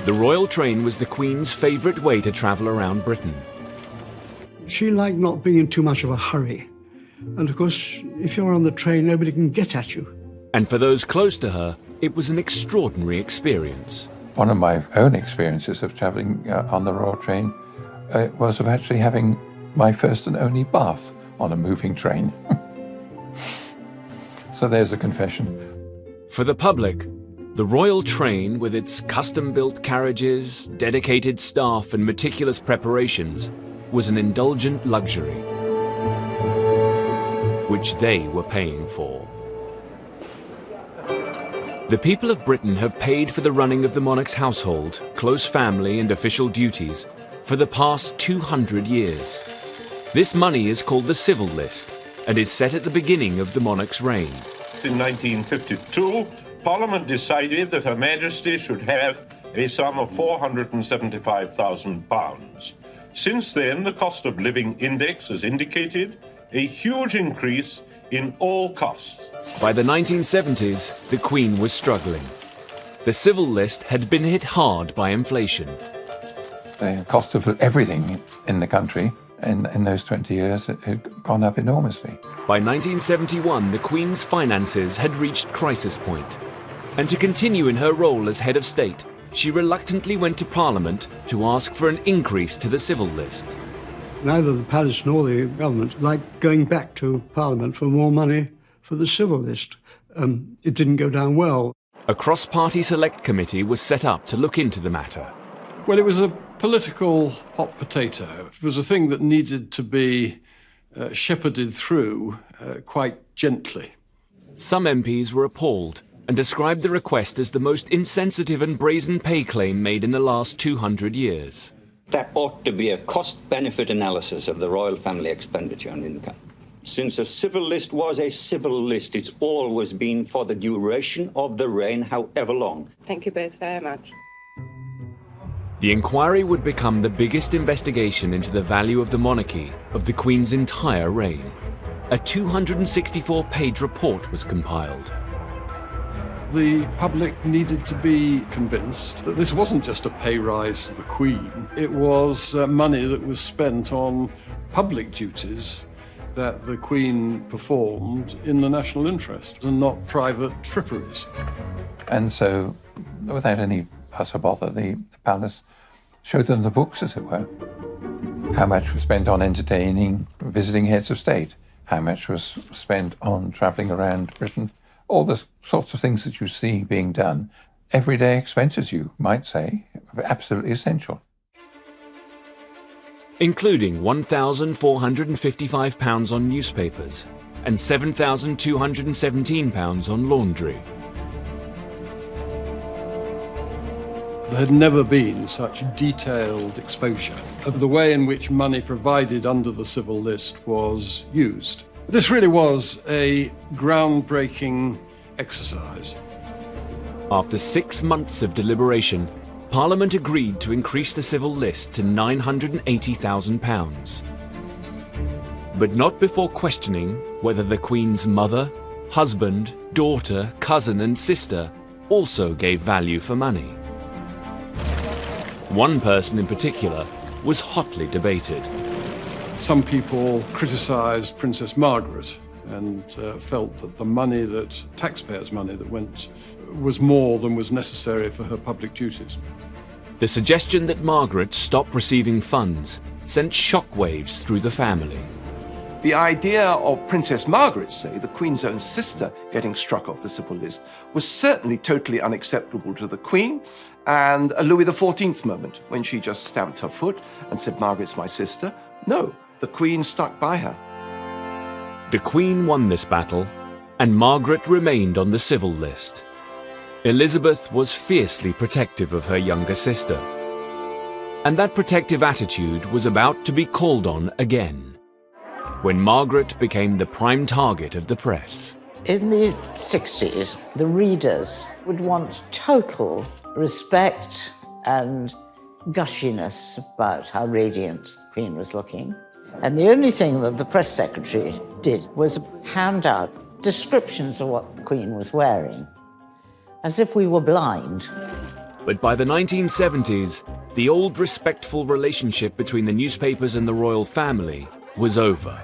The royal train was the Queen's favourite way to travel around Britain. She liked not being in too much of a hurry. And of course, if you're on the train, nobody can get at you. And for those close to her, it was an extraordinary experience. One of my own experiences of travelling on the royal train was of actually having my first and only bath on a moving train. So there's a confession. For the public, the royal train, with its custom-built carriages, dedicated staff and meticulous preparations, was an indulgent luxury, which they were paying for. The people of Britain have paid for the running of the monarch's household, close family and official duties for the past 200 years. This money is called the civil list and is set at the beginning of the monarch's reign. In 1952, Parliament decided that Her Majesty should have a sum of £475,000. Since then, the cost of living index has indicated a huge increase in all costs. By the 1970s, the Queen was struggling. The civil list had been hit hard by inflation. The cost of everything in the country in those 20 years had gone up enormously. By 1971, the Queen's finances had reached crisis point. And to continue in her role as head of state, she reluctantly went to Parliament to ask for an increase to the civil list. Neither the palace nor the government liked going back to Parliament for more money for the civil list. It didn't go down well. A cross-party select committee was set up to look into the matter. Well, it was a political hot potato. It was a thing that needed to be shepherded through quite gently. Some MPs were appalled and described the request as the most insensitive and brazen pay claim made in the last 200 years. There ought to be a cost-benefit analysis of the royal family expenditure on income. Since a civil list was a civil list, it's always been for the duration of the reign, however long. Thank you both very much. The inquiry would become the biggest investigation into the value of the monarchy of the Queen's entire reign. A 264-page report was compiled. The public needed to be convinced that this wasn't just a pay rise to the Queen. It was money that was spent on public duties that the Queen performed in the national interest and not private fripperies. And so, without any fuss or bother, the palace showed them the books, as it were. How much was spent on entertaining visiting heads of state? How much was spent on travelling around Britain? All the sorts of things that you see being done. Everyday expenses, you might say, absolutely essential. Including £1,455 on newspapers and £7,217 on laundry. There had never been such detailed exposure of the way in which money provided under the civil list was used. This really was a groundbreaking exercise. After 6 months of deliberation, Parliament agreed to increase the civil list to £980,000. But not before questioning whether the Queen's mother, husband, daughter, cousin and sister also gave value for money. One person in particular was hotly debated. Some people criticised Princess Margaret and felt that the money that, taxpayers' money that went, was more than was necessary for her public duties. The suggestion that Margaret stop receiving funds sent shockwaves through the family. The idea of Princess Margaret, say, the Queen's own sister, getting struck off the civil list was certainly totally unacceptable to the Queen, and a Louis XIV moment when she just stamped her foot and said, "Margaret's my sister." No, the Queen stuck by her. The Queen won this battle, and Margaret remained on the civil list. Elizabeth was fiercely protective of her younger sister. And that protective attitude was about to be called on again, when Margaret became the prime target of the press. In the 60s, the readers would want total respect and gushiness about how radiant the Queen was looking. And the only thing that the press secretary did was hand out descriptions of what the Queen was wearing, as if we were blind. But by the 1970s, the old respectful relationship between the newspapers and the royal family was over.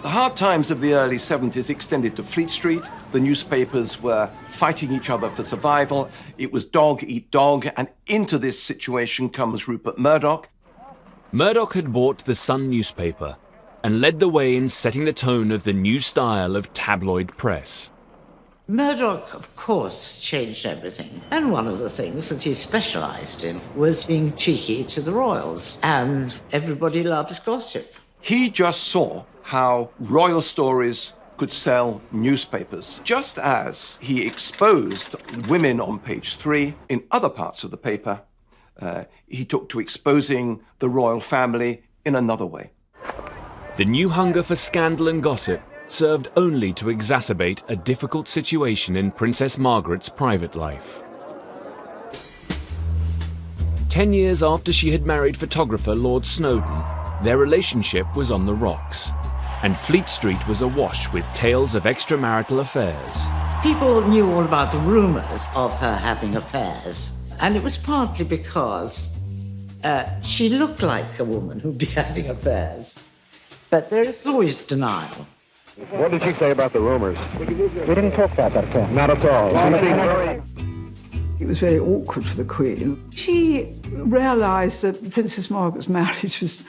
The hard times of the early 70s extended to Fleet Street. The newspapers were fighting each other for survival. It was dog eat dog, and into this situation comes Rupert Murdoch. Murdoch had bought the Sun newspaper and led the way in setting the tone of the new style of tabloid press. Murdoch, of course, changed everything. And one of the things that he specialised in was being cheeky to the royals. And everybody loves gossip. He just saw how royal stories could sell newspapers, just as he exposed women on page 3 in other parts of the paper. He took to exposing the royal family in another way. The new hunger for scandal and gossip served only to exacerbate a difficult situation in Princess Margaret's private life. 10 years after she had married photographer Lord Snowdon, their relationship was on the rocks, and Fleet Street was awash with tales of extramarital affairs. People knew all about the rumours of her having affairs, and it was partly because she looked like a woman who'd be having affairs. But there is always denial. What did she say about the rumors? We didn't talk about that at all. Not at all. It was very awkward for the Queen. She realised that Princess Margaret's marriage was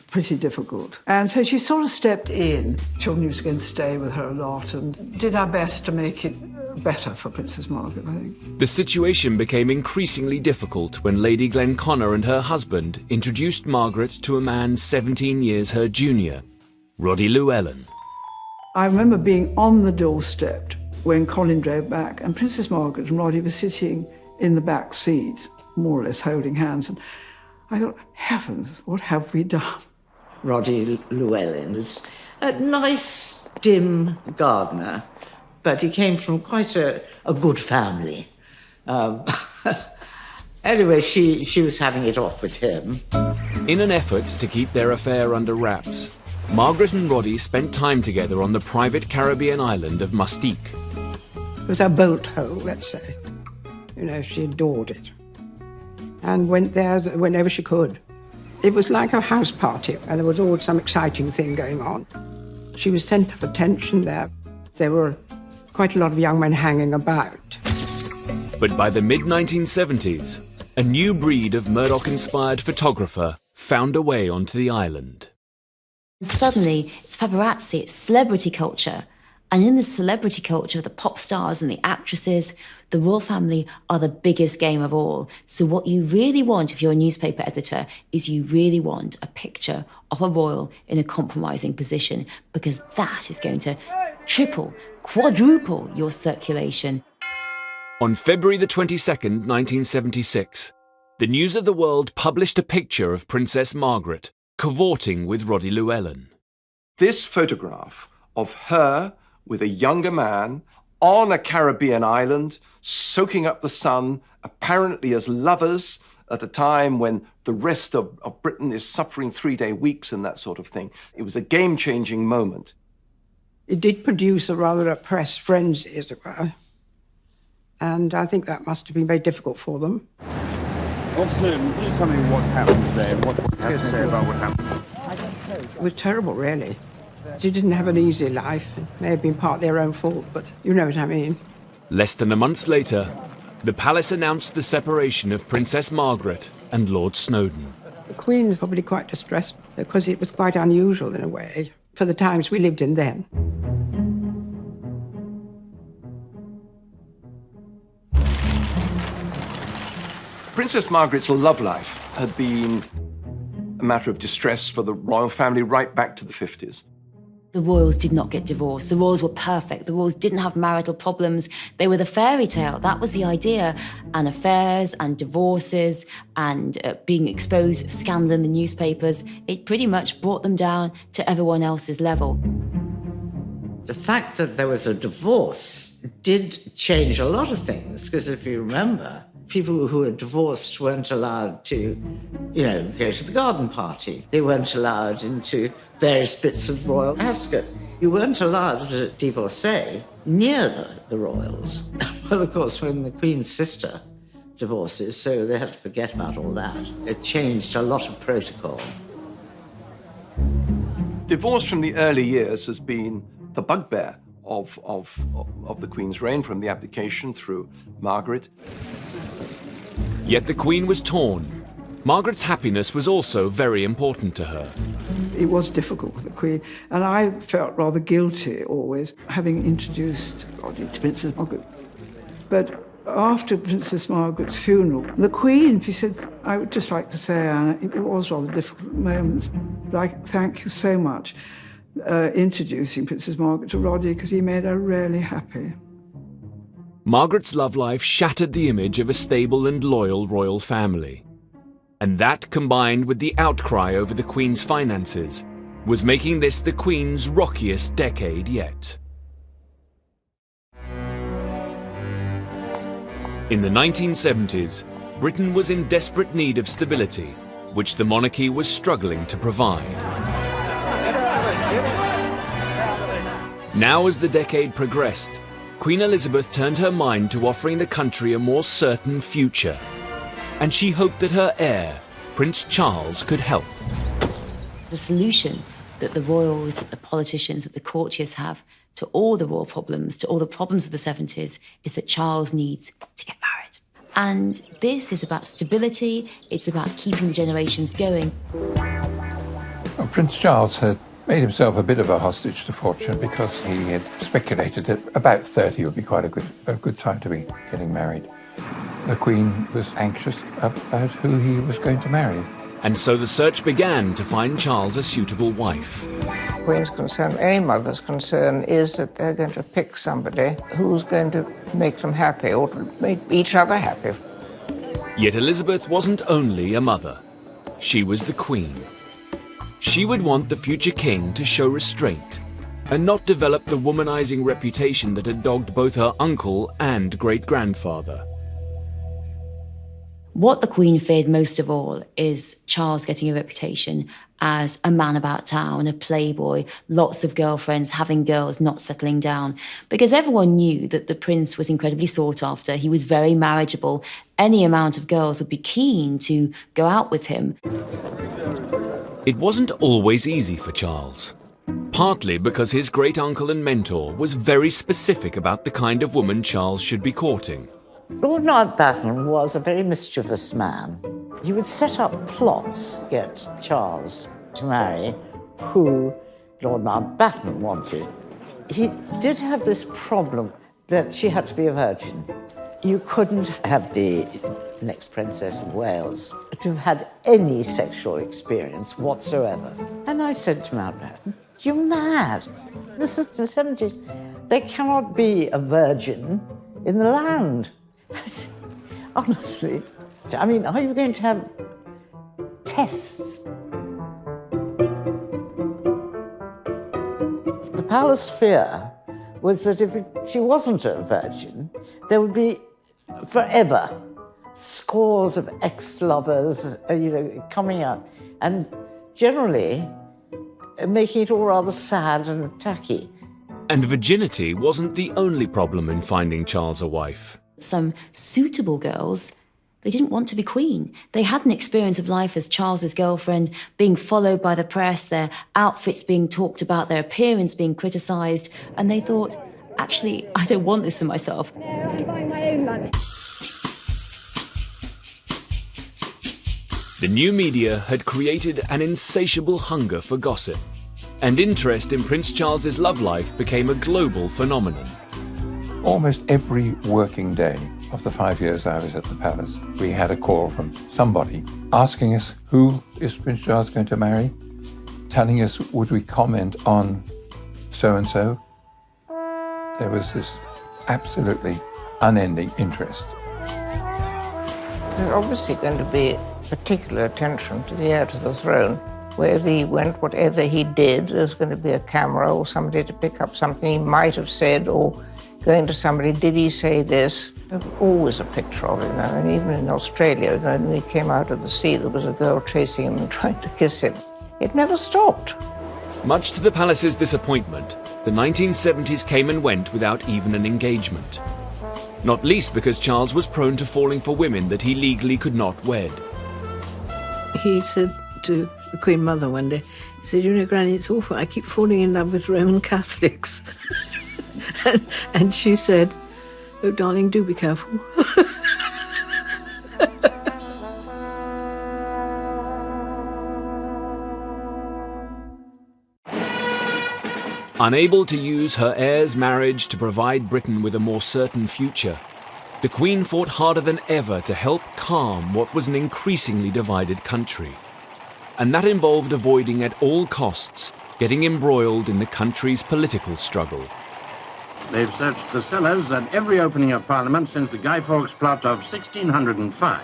pretty difficult. And so she sort of stepped in. Children used to go and stay with her a lot and did our best to make it better for Princess Margaret, I think. The situation became increasingly difficult when Lady Glenconner and her husband introduced Margaret to a man 17 years her junior, Roddy Llewellyn. I remember being on the doorstep when Colin drove back, and Princess Margaret and Roddy were sitting in the back seat, more or less holding hands, and I thought, heavens, what have we done? Roddy Llewellyn was A nice, dim gardener, but he came from quite a good family. Anyway, she was having it off with him. In an effort to keep their affair under wraps, Margaret and Roddy spent time together on the private Caribbean island of Mustique. It was a boat hole, let's say. You know, she adored it. And went there whenever she could. It was like a house party, and there was always some exciting thing going on. She was centre of attention there. There were quite a lot of young men hanging about. But by the mid-1970s, a new breed of Murdoch-inspired photographer found a way onto the island. Suddenly, it's paparazzi, it's celebrity culture. And in the celebrity culture, the pop stars and the actresses, the royal family are the biggest game of all. So what you really want if you're a newspaper editor is you really want a picture of a royal in a compromising position, because that is going to triple, quadruple your circulation. On February the 22nd, 1976, the News of the World published a picture of Princess Margaret cavorting with Roddy Llewellyn. This photograph of her with a younger man on a Caribbean island, soaking up the sun, apparently as lovers, at a time when the rest of Britain is suffering 3-day weeks and that sort of thing. It was a game-changing moment. It did produce a rather a press frenzy, as it were. And I think that must have been very difficult for them. Well, Snowden, can you tell me what's happened today and what you have to say about what happened? It was terrible, really. She didn't have an easy life. It may have been part their own fault, but you know what I mean. Less than a month later, the palace announced the separation of Princess Margaret and Lord Snowdon. The Queen was probably quite distressed because it was quite unusual in a way for the times we lived in then. Princess Margaret's love life had been a matter of distress for the royal family right back to the 50s. The royals did not get divorced. The royals were perfect. The royals didn't have marital problems. They were the fairy tale. That was the idea. And affairs and divorces and being exposed, scandal in the newspapers, it pretty much brought them down to everyone else's level. The fact that there was a divorce did change a lot of things, because if you remember, people who were divorced weren't allowed to, go to the garden party. They weren't allowed into various bits of royal ascot. You weren't allowed as a divorcee near the royals. Well, of course, when the Queen's sister divorces, so they had to forget about all that. It changed a lot of protocol. Divorce from the early years has been the bugbear of the Queen's reign, from the abdication through Margaret. Yet the Queen was torn. Margaret's happiness was also very important to her. It was difficult with the Queen, and I felt rather guilty always, having introduced Roddy to Princess Margaret. But after Princess Margaret's funeral, the Queen, she said, I would just like to say, Anna, it was rather difficult moments, but I thank you so much introducing Princess Margaret to Roddy, because he made her really happy. Margaret's love life shattered the image of a stable and loyal royal family. And that, combined with the outcry over the Queen's finances, was making this the Queen's rockiest decade yet. In the 1970s, Britain was in desperate need of stability, which the monarchy was struggling to provide. Now, as the decade progressed, Queen Elizabeth turned her mind to offering the country a more certain future, and she hoped that her heir, Prince Charles, could help. The solution that the royals, that the politicians, that the courtiers have to all the royal problems, to all the problems of the 70s, is that Charles needs to get married. And this is about stability, it's about keeping the generations going. Well, Prince Charles had made himself a bit of a hostage to fortune because he had speculated that about 30 would be quite a good time to be getting married. The Queen was anxious about who he was going to marry. And so the search began to find Charles a suitable wife. The Queen's concern, any mother's concern, is that they're going to pick somebody who's going to make them happy or to make each other happy. Yet Elizabeth wasn't only a mother. She was the Queen. She would want the future king to show restraint and not develop the womanizing reputation that had dogged both her uncle and great-grandfather. What the Queen feared most of all is Charles getting a reputation as a man about town, a playboy, lots of girlfriends, having girls, not settling down. Because everyone knew that the prince was incredibly sought after. He was very marriageable. Any amount of girls would be keen to go out with him. It wasn't always easy for Charles. Partly because his great-uncle and mentor was very specific about the kind of woman Charles should be courting. Lord Mountbatten was a very mischievous man. He would set up plots to get Charles to marry who Lord Mountbatten wanted. He did have this problem that she had to be a virgin. You couldn't have the next Princess of Wales to have had any sexual experience whatsoever. And I said to Mountbatten, "You're mad. This is the 70s. There cannot be a virgin in the land." Honestly, I mean, are you going to have tests? The palace fear was that if she wasn't a virgin, there would be forever scores of ex-lovers, coming out, and generally making it all rather sad and tacky. And virginity wasn't the only problem in finding Charles a wife. Some suitable girls, they didn't want to be queen. They had an experience of life as Charles's girlfriend, being followed by the press, their outfits being talked about, their appearance being criticised, and they thought, actually, I don't want this for myself. I'm buying my own lunch. The new media had created an insatiable hunger for gossip, and interest in Prince Charles's love life became a global phenomenon. Almost every working day of the 5 years I was at the palace, we had a call from somebody asking us who is Prince Charles going to marry, telling us would we comment on so-and-so. There was this absolutely unending interest. There's obviously going to be particular attention to the heir to the throne. Wherever he went, whatever he did, there's going to be a camera or somebody to pick up something he might have said, or going to somebody, did he say this? There's always a picture of him. And even in Australia, when he came out of the sea, there was a girl chasing him and trying to kiss him. It never stopped. Much to the palace's disappointment, the 1970s came and went without even an engagement. Not least because Charles was prone to falling for women that he legally could not wed. He said to the Queen Mother one day, he said, "You know, Granny, it's awful. I keep falling in love with Roman Catholics." and she said, "Oh, darling, do be careful." Unable to use her heir's marriage to provide Britain with a more certain future, the Queen fought harder than ever to help calm what was an increasingly divided country. And that involved avoiding at all costs getting embroiled in the country's political struggle. They've searched the cellars at every opening of Parliament since the Guy Fawkes plot of 1605.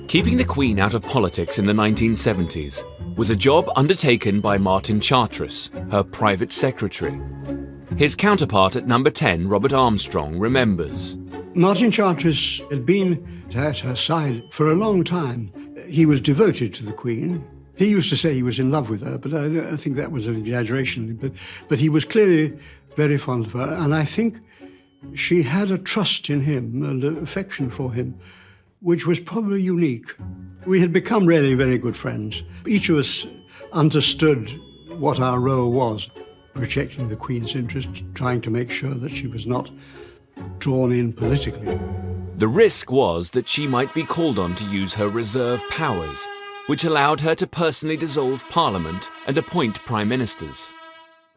Keeping the Queen out of politics in the 1970s was a job undertaken by Martin Chartres, her private secretary. His counterpart at number 10, Robert Armstrong, remembers. Martin Chartres had been at her side for a long time. He was devoted to the Queen. He used to say he was in love with her, but I think that was an exaggeration. But he was clearly very fond of her, and I think she had a trust in him and an affection for him, which was probably unique. We had become really very good friends. Each of us understood what our role was, protecting the Queen's interest, trying to make sure that she was not drawn in politically. The risk was that she might be called on to use her reserve powers, which allowed her to personally dissolve Parliament and appoint Prime Ministers.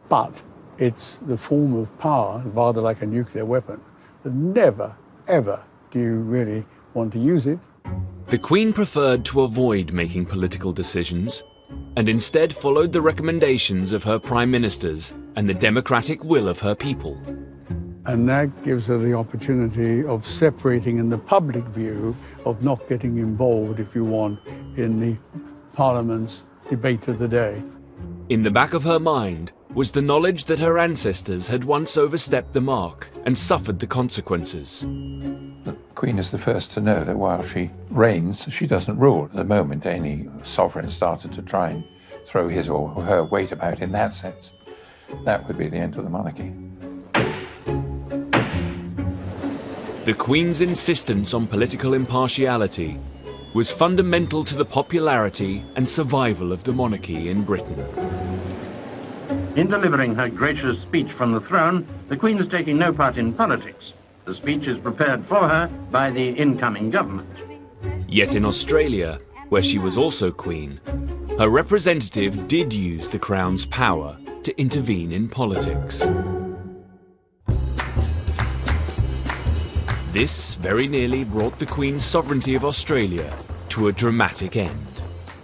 But it's the form of power, rather like a nuclear weapon, that never, ever do you really want to use it. The Queen preferred to avoid making political decisions and instead followed the recommendations of her Prime Ministers and the democratic will of her people. And that gives her the opportunity of separating in the public view, of not getting involved, if you want, in the Parliament's debate of the day. In the back of her mind was the knowledge that her ancestors had once overstepped the mark and suffered the consequences. The Queen is the first to know that while she reigns, she doesn't rule. The moment any sovereign started to try and throw his or her weight about in that sense, that would be the end of the monarchy. The Queen's insistence on political impartiality was fundamental to the popularity and survival of the monarchy in Britain. In delivering her gracious speech from the throne, the Queen is taking no part in politics. The speech is prepared for her by the incoming government. Yet in Australia, where she was also Queen, her representative did use the Crown's power to intervene in politics. This very nearly brought the Queen's sovereignty of Australia to a dramatic end.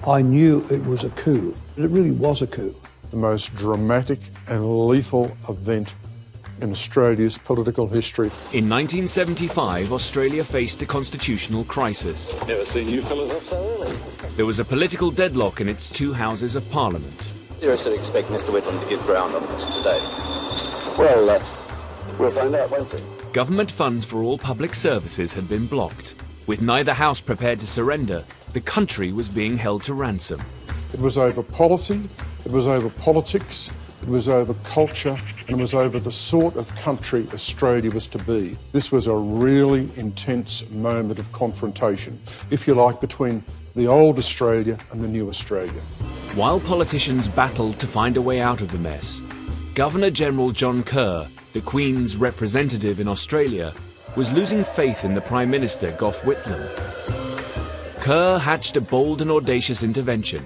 I knew it was a coup. It really was a coup. The most dramatic and lethal event in Australia's political history. In 1975, Australia faced a constitutional crisis. Never seen you fellas up so early. There was a political deadlock in its two houses of parliament. Seriously expect Mr. Whitlam to give ground on this today. Well, we'll find out, won't we? Government funds for all public services had been blocked. With neither house prepared to surrender, the country was being held to ransom. It was over policy, it was over politics, it was over culture, and it was over the sort of country Australia was to be. This was a really intense moment of confrontation, if you like, between the old Australia and the new Australia. While politicians battled to find a way out of the mess, Governor-General John Kerr, the Queen's representative in Australia, was losing faith in the Prime Minister, Gough Whitlam. Kerr hatched a bold and audacious intervention.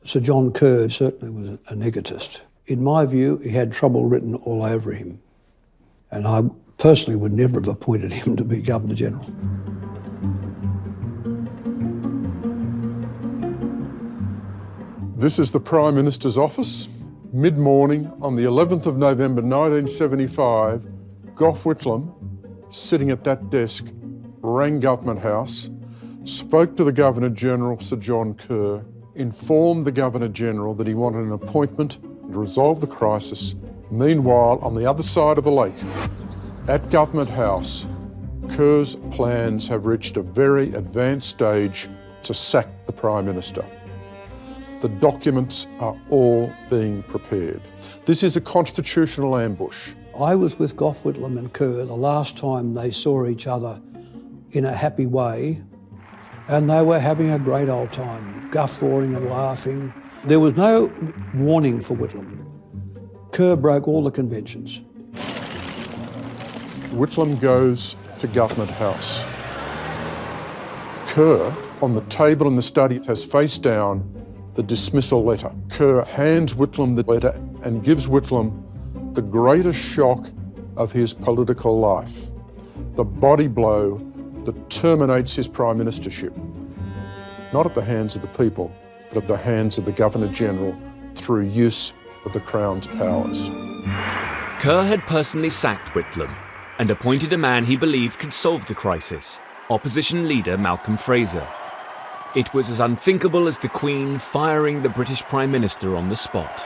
Sir John Kerr certainly was an egotist. In my view, he had trouble written all over him. And I personally would never have appointed him to be Governor-General. This is the Prime Minister's office. Mid-morning on the 11th of November 1975, Gough Whitlam, sitting at that desk, rang Government House, spoke to the Governor-General, Sir John Kerr, informed the Governor-General that he wanted an appointment to resolve the crisis. Meanwhile, on the other side of the lake, at Government House, Kerr's plans have reached a very advanced stage to sack the Prime Minister. The documents are all being prepared. This is a constitutional ambush. I was with Gough Whitlam and Kerr the last time they saw each other in a happy way, and they were having a great old time, guffawing and laughing. There was no warning for Whitlam. Kerr broke all the conventions. Whitlam goes to Government House. Kerr, on the table in the study, has face down the dismissal letter. Kerr hands Whitlam the letter and gives Whitlam the greatest shock of his political life, the body blow that terminates his prime ministership, not at the hands of the people, but at the hands of the Governor-General through use of the Crown's powers. Kerr had personally sacked Whitlam and appointed a man he believed could solve the crisis, opposition leader Malcolm Fraser. It was as unthinkable as the Queen firing the British Prime Minister on the spot.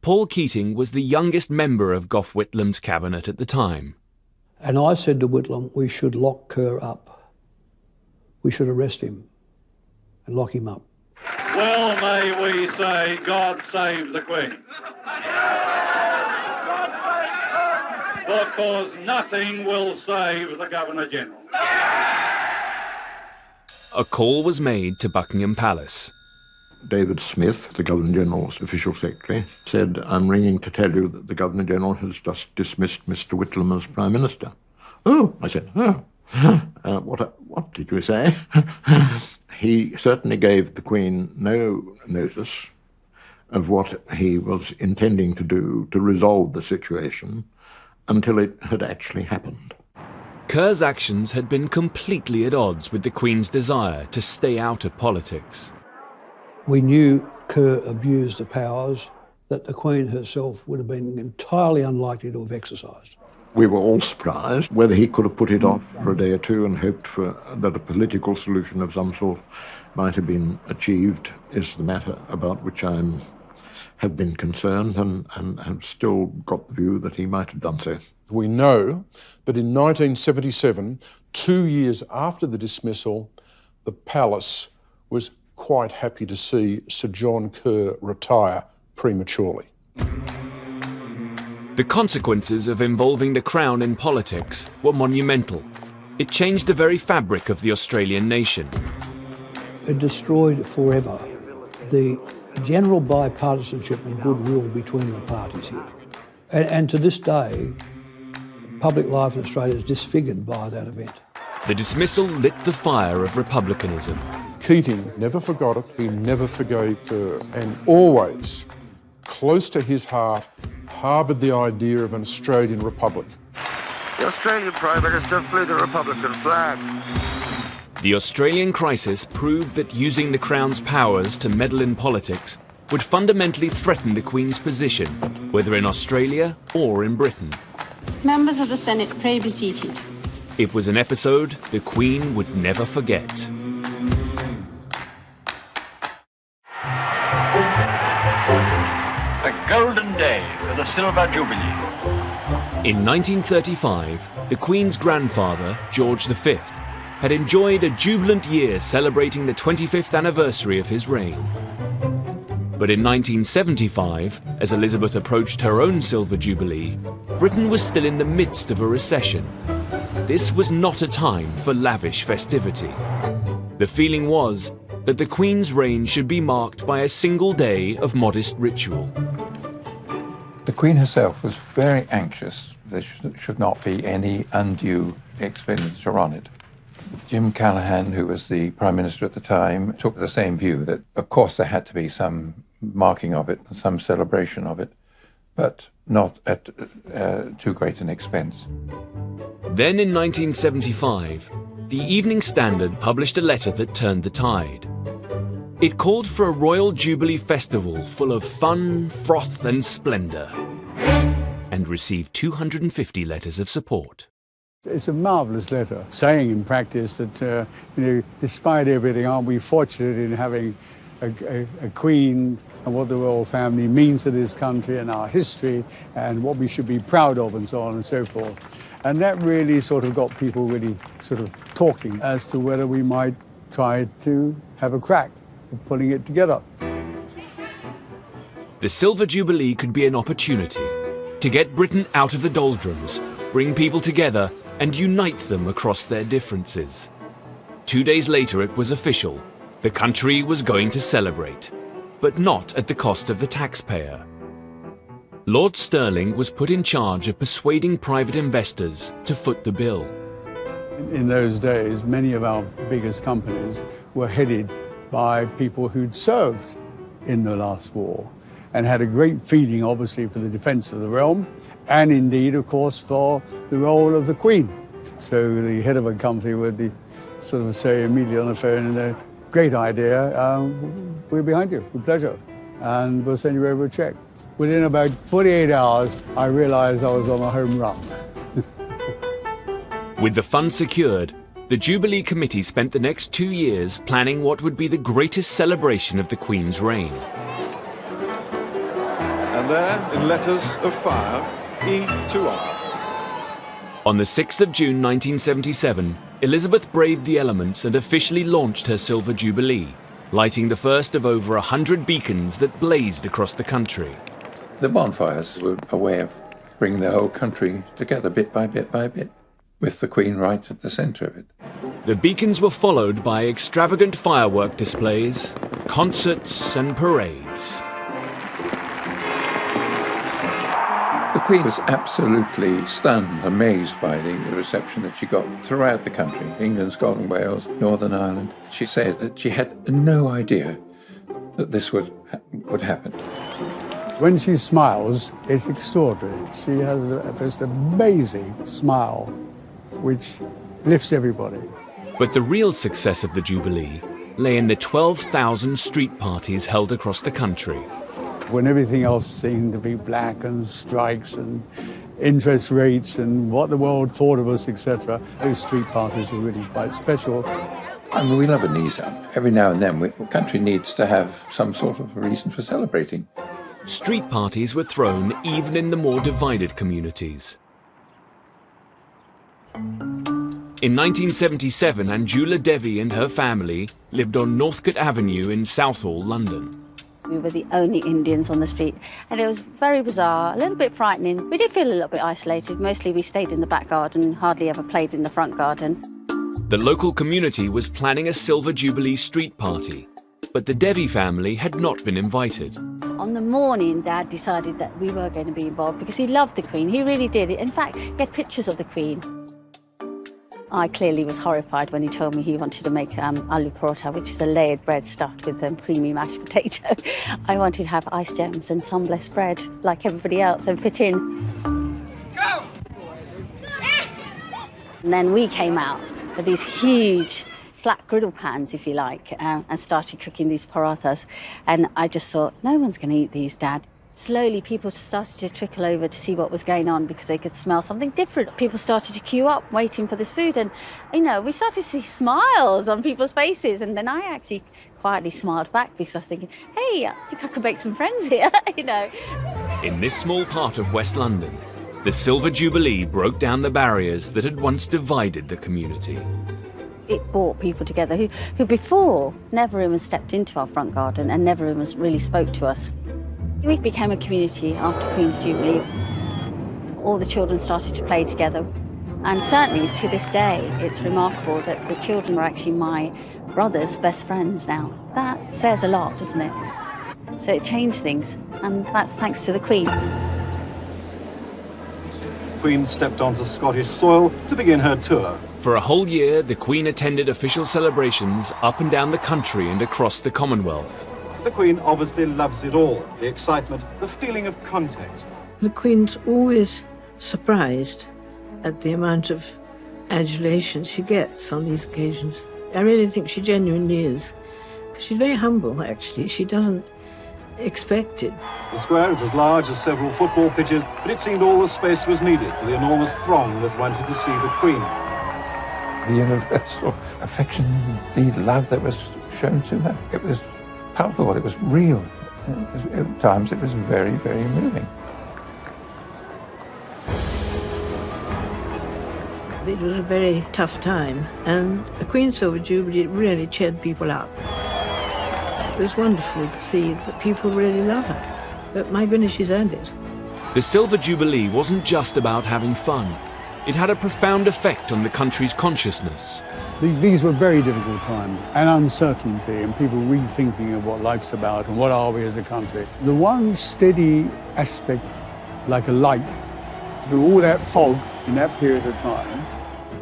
Paul Keating was the youngest member of Gough Whitlam's cabinet at the time. And I said to Whitlam, we should lock Kerr up. We should arrest him and lock him up. Well, may we say, God save the Queen. Because nothing will save the Governor-General. A call was made to Buckingham Palace. David Smith, the Governor-General's official secretary, said, I'm ringing to tell you that the Governor-General has just dismissed Mr. Whitlam as Prime Minister. Oh, I said, what did you say? He certainly gave the Queen no notice of what he was intending to do to resolve the situation until it had actually happened. Kerr's actions had been completely at odds with the Queen's desire to stay out of politics. We knew Kerr abused the powers that the Queen herself would have been entirely unlikely to have exercised. We were all surprised. Whether he could have put it off for a day or two and hoped for that a political solution of some sort might have been achieved is the matter about which I have been concerned and have still got the view that he might have done so. We know that in 1977, 2 years after the dismissal, the palace was quite happy to see Sir John Kerr retire prematurely. The consequences of involving the Crown in politics were monumental. It changed the very fabric of the Australian nation. It destroyed forever the general bipartisanship and goodwill between the parties here. And to this day, public life in Australia is disfigured by that event. The dismissal lit the fire of republicanism. Keating never forgot it, he never forgave Kerr, and always, close to his heart, harboured the idea of an Australian republic. The Australian Prime Minister flew the Republican flag. The Australian crisis proved that using the Crown's powers to meddle in politics would fundamentally threaten the Queen's position, whether in Australia or in Britain. Members of the Senate, pray be seated. It was an episode the Queen would never forget. A golden day for the Silver Jubilee. In 1935, the Queen's grandfather, George V, had enjoyed a jubilant year celebrating the 25th anniversary of his reign. But in 1975, as Elizabeth approached her own Silver Jubilee, Britain was still in the midst of a recession. This was not a time for lavish festivity. The feeling was that the Queen's reign should be marked by a single day of modest ritual. The Queen herself was very anxious there should not be any undue expenditure on it. Jim Callaghan, who was the Prime Minister at the time, took the same view that, of course, there had to be some marking of it, some celebration of it, but not at too great an expense. Then in 1975, the Evening Standard published a letter that turned the tide. It called for a Royal Jubilee Festival full of fun, froth and splendour, and received 250 letters of support. It's a marvellous letter, saying in practice that, despite everything, aren't we fortunate in having a Queen and what the royal family means to this country and our history and what we should be proud of and so on and so forth. And that really sort of got people really sort of talking as to whether we might try to have a crack at putting it together. The Silver Jubilee could be an opportunity to get Britain out of the doldrums, bring people together and unite them across their differences. 2 days later it was official. The country was going to celebrate, but not at the cost of the taxpayer. Lord Stirling was put in charge of persuading private investors to foot the bill. In those days, many of our biggest companies were headed by people who'd served in the last war and had a great feeling, obviously, for the defence of the realm and indeed, of course, for the role of the Queen. So the head of a company would sort of say immediately on the phone, great idea, we're behind you, with pleasure, and we'll send you over a cheque. Within about 48 hours, I realised I was on a home run. With the funds secured, the Jubilee Committee spent the next 2 years planning what would be the greatest celebration of the Queen's reign. And there, in letters of fire, E to R. On the 6th of June 1977, Elizabeth braved the elements and officially launched her Silver Jubilee, lighting the first of over 100 beacons that blazed across the country. The bonfires were a way of bringing the whole country together bit by bit by bit, with the Queen right at the centre of it. The beacons were followed by extravagant firework displays, concerts and parades. The Queen was absolutely stunned, amazed by the reception that she got throughout the country, England, Scotland, Wales, Northern Ireland. She said that she had no idea that this would happen. When she smiles, it's extraordinary. She has a most amazing smile, which lifts everybody. But the real success of the Jubilee lay in the 12,000 street parties held across the country. When everything else seemed to be black and strikes and interest rates and what the world thought of us, etc. Those street parties were really quite special. I mean, we love a knees-up. Every now and then, the country needs to have some sort of reason for celebrating. Street parties were thrown even in the more divided communities. In 1977, Anjula Devi and her family lived on Northcote Avenue in Southall, London. We were the only Indians on the street, and it was very bizarre, a little bit frightening. We did feel a little bit isolated. Mostly we stayed in the back garden, hardly ever played in the front garden. The local community was planning a Silver Jubilee street party, but the Devi family had not been invited. On the morning, Dad decided that we were going to be involved because he loved the Queen. He really did. In fact, he had pictures of the Queen. I clearly was horrified when he told me he wanted to make aloo paratha, which is a layered bread stuffed with creamy mashed potato. I wanted to have ice gems and sun blessed bread like everybody else and fit in. Go! And then we came out with these huge flat griddle pans, if you like, and started cooking these parathas. And I just thought, no one's going to eat these, Dad. Slowly, people started to trickle over to see what was going on because they could smell something different. People started to queue up, waiting for this food. And, we started to see smiles on people's faces. And then I actually quietly smiled back because I was thinking, hey, I think I could make some friends here, In this small part of West London, the Silver Jubilee broke down the barriers that had once divided the community. It brought people together who before never even stepped into our front garden and never even really spoke to us. We became a community after Queen's Jubilee. All the children started to play together. And certainly to this day, it's remarkable that the children are actually my brother's best friends now. That says a lot, doesn't it? So it changed things, and that's thanks to the Queen. Queen stepped onto Scottish soil to begin her tour. For a whole year, the Queen attended official celebrations up and down the country and across the Commonwealth. The Queen obviously loves it all, the excitement, the feeling of contact. The Queen's always surprised at the amount of adulation she gets on these occasions. I really think she genuinely is. Because she's very humble, actually. She doesn't expect it. The square is as large as several football pitches, but it seemed all the space was needed for the enormous throng that wanted to see the Queen. The universal affection, the love that was shown to her, it was palpable, it was real. At times it was very, very moving. It was a very tough time, and the Queen's Silver Jubilee really cheered people up. It was wonderful to see that people really love her, but my goodness, she's earned it. The Silver Jubilee wasn't just about having fun. It had a profound effect on the country's consciousness. These were very difficult times, and uncertainty, and people rethinking of what life's about and what are we as a country. The one steady aspect, like a light, through all that fog in that period of time,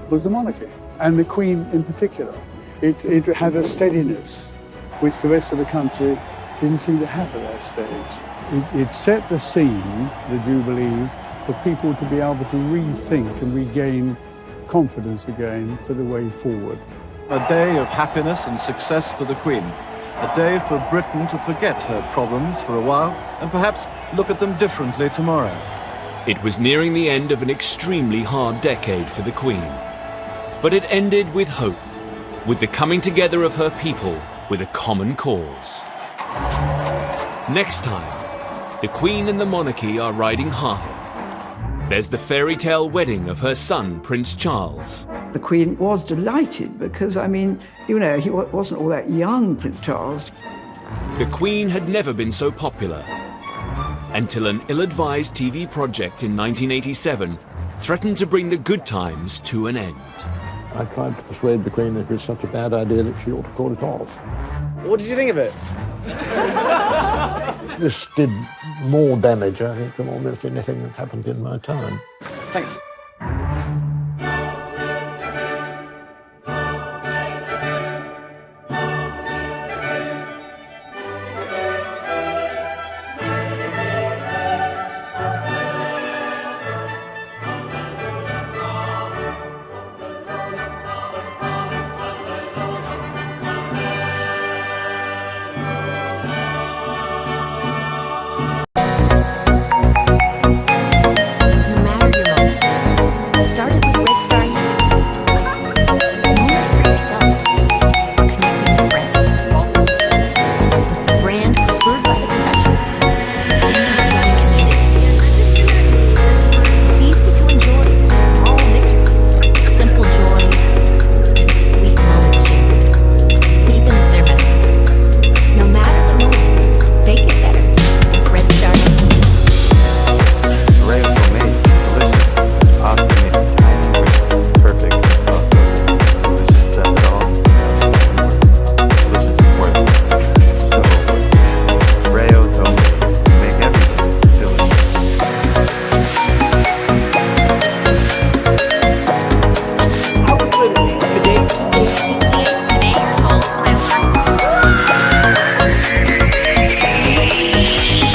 was the monarchy, and the Queen in particular. It had a steadiness which the rest of the country didn't seem to have at that stage. It set the scene, the Jubilee, for people to be able to rethink and regain confidence again for the way forward. A day of happiness and success for the Queen. A day for Britain to forget her problems for a while and perhaps look at them differently tomorrow. It was nearing the end of an extremely hard decade for the Queen. But it ended with hope, with the coming together of her people with a common cause. Next time, the Queen and the monarchy are riding high. There's the fairy tale wedding of her son, Prince Charles. The Queen was delighted because, he wasn't all that young, Prince Charles. The Queen had never been so popular until an ill-advised TV project in 1987 threatened to bring the good times to an end. I tried to persuade the Queen that it was such a bad idea that she ought to call it off. What did you think of it? This did more damage, I think, than almost anything that happened in my time. Thanks.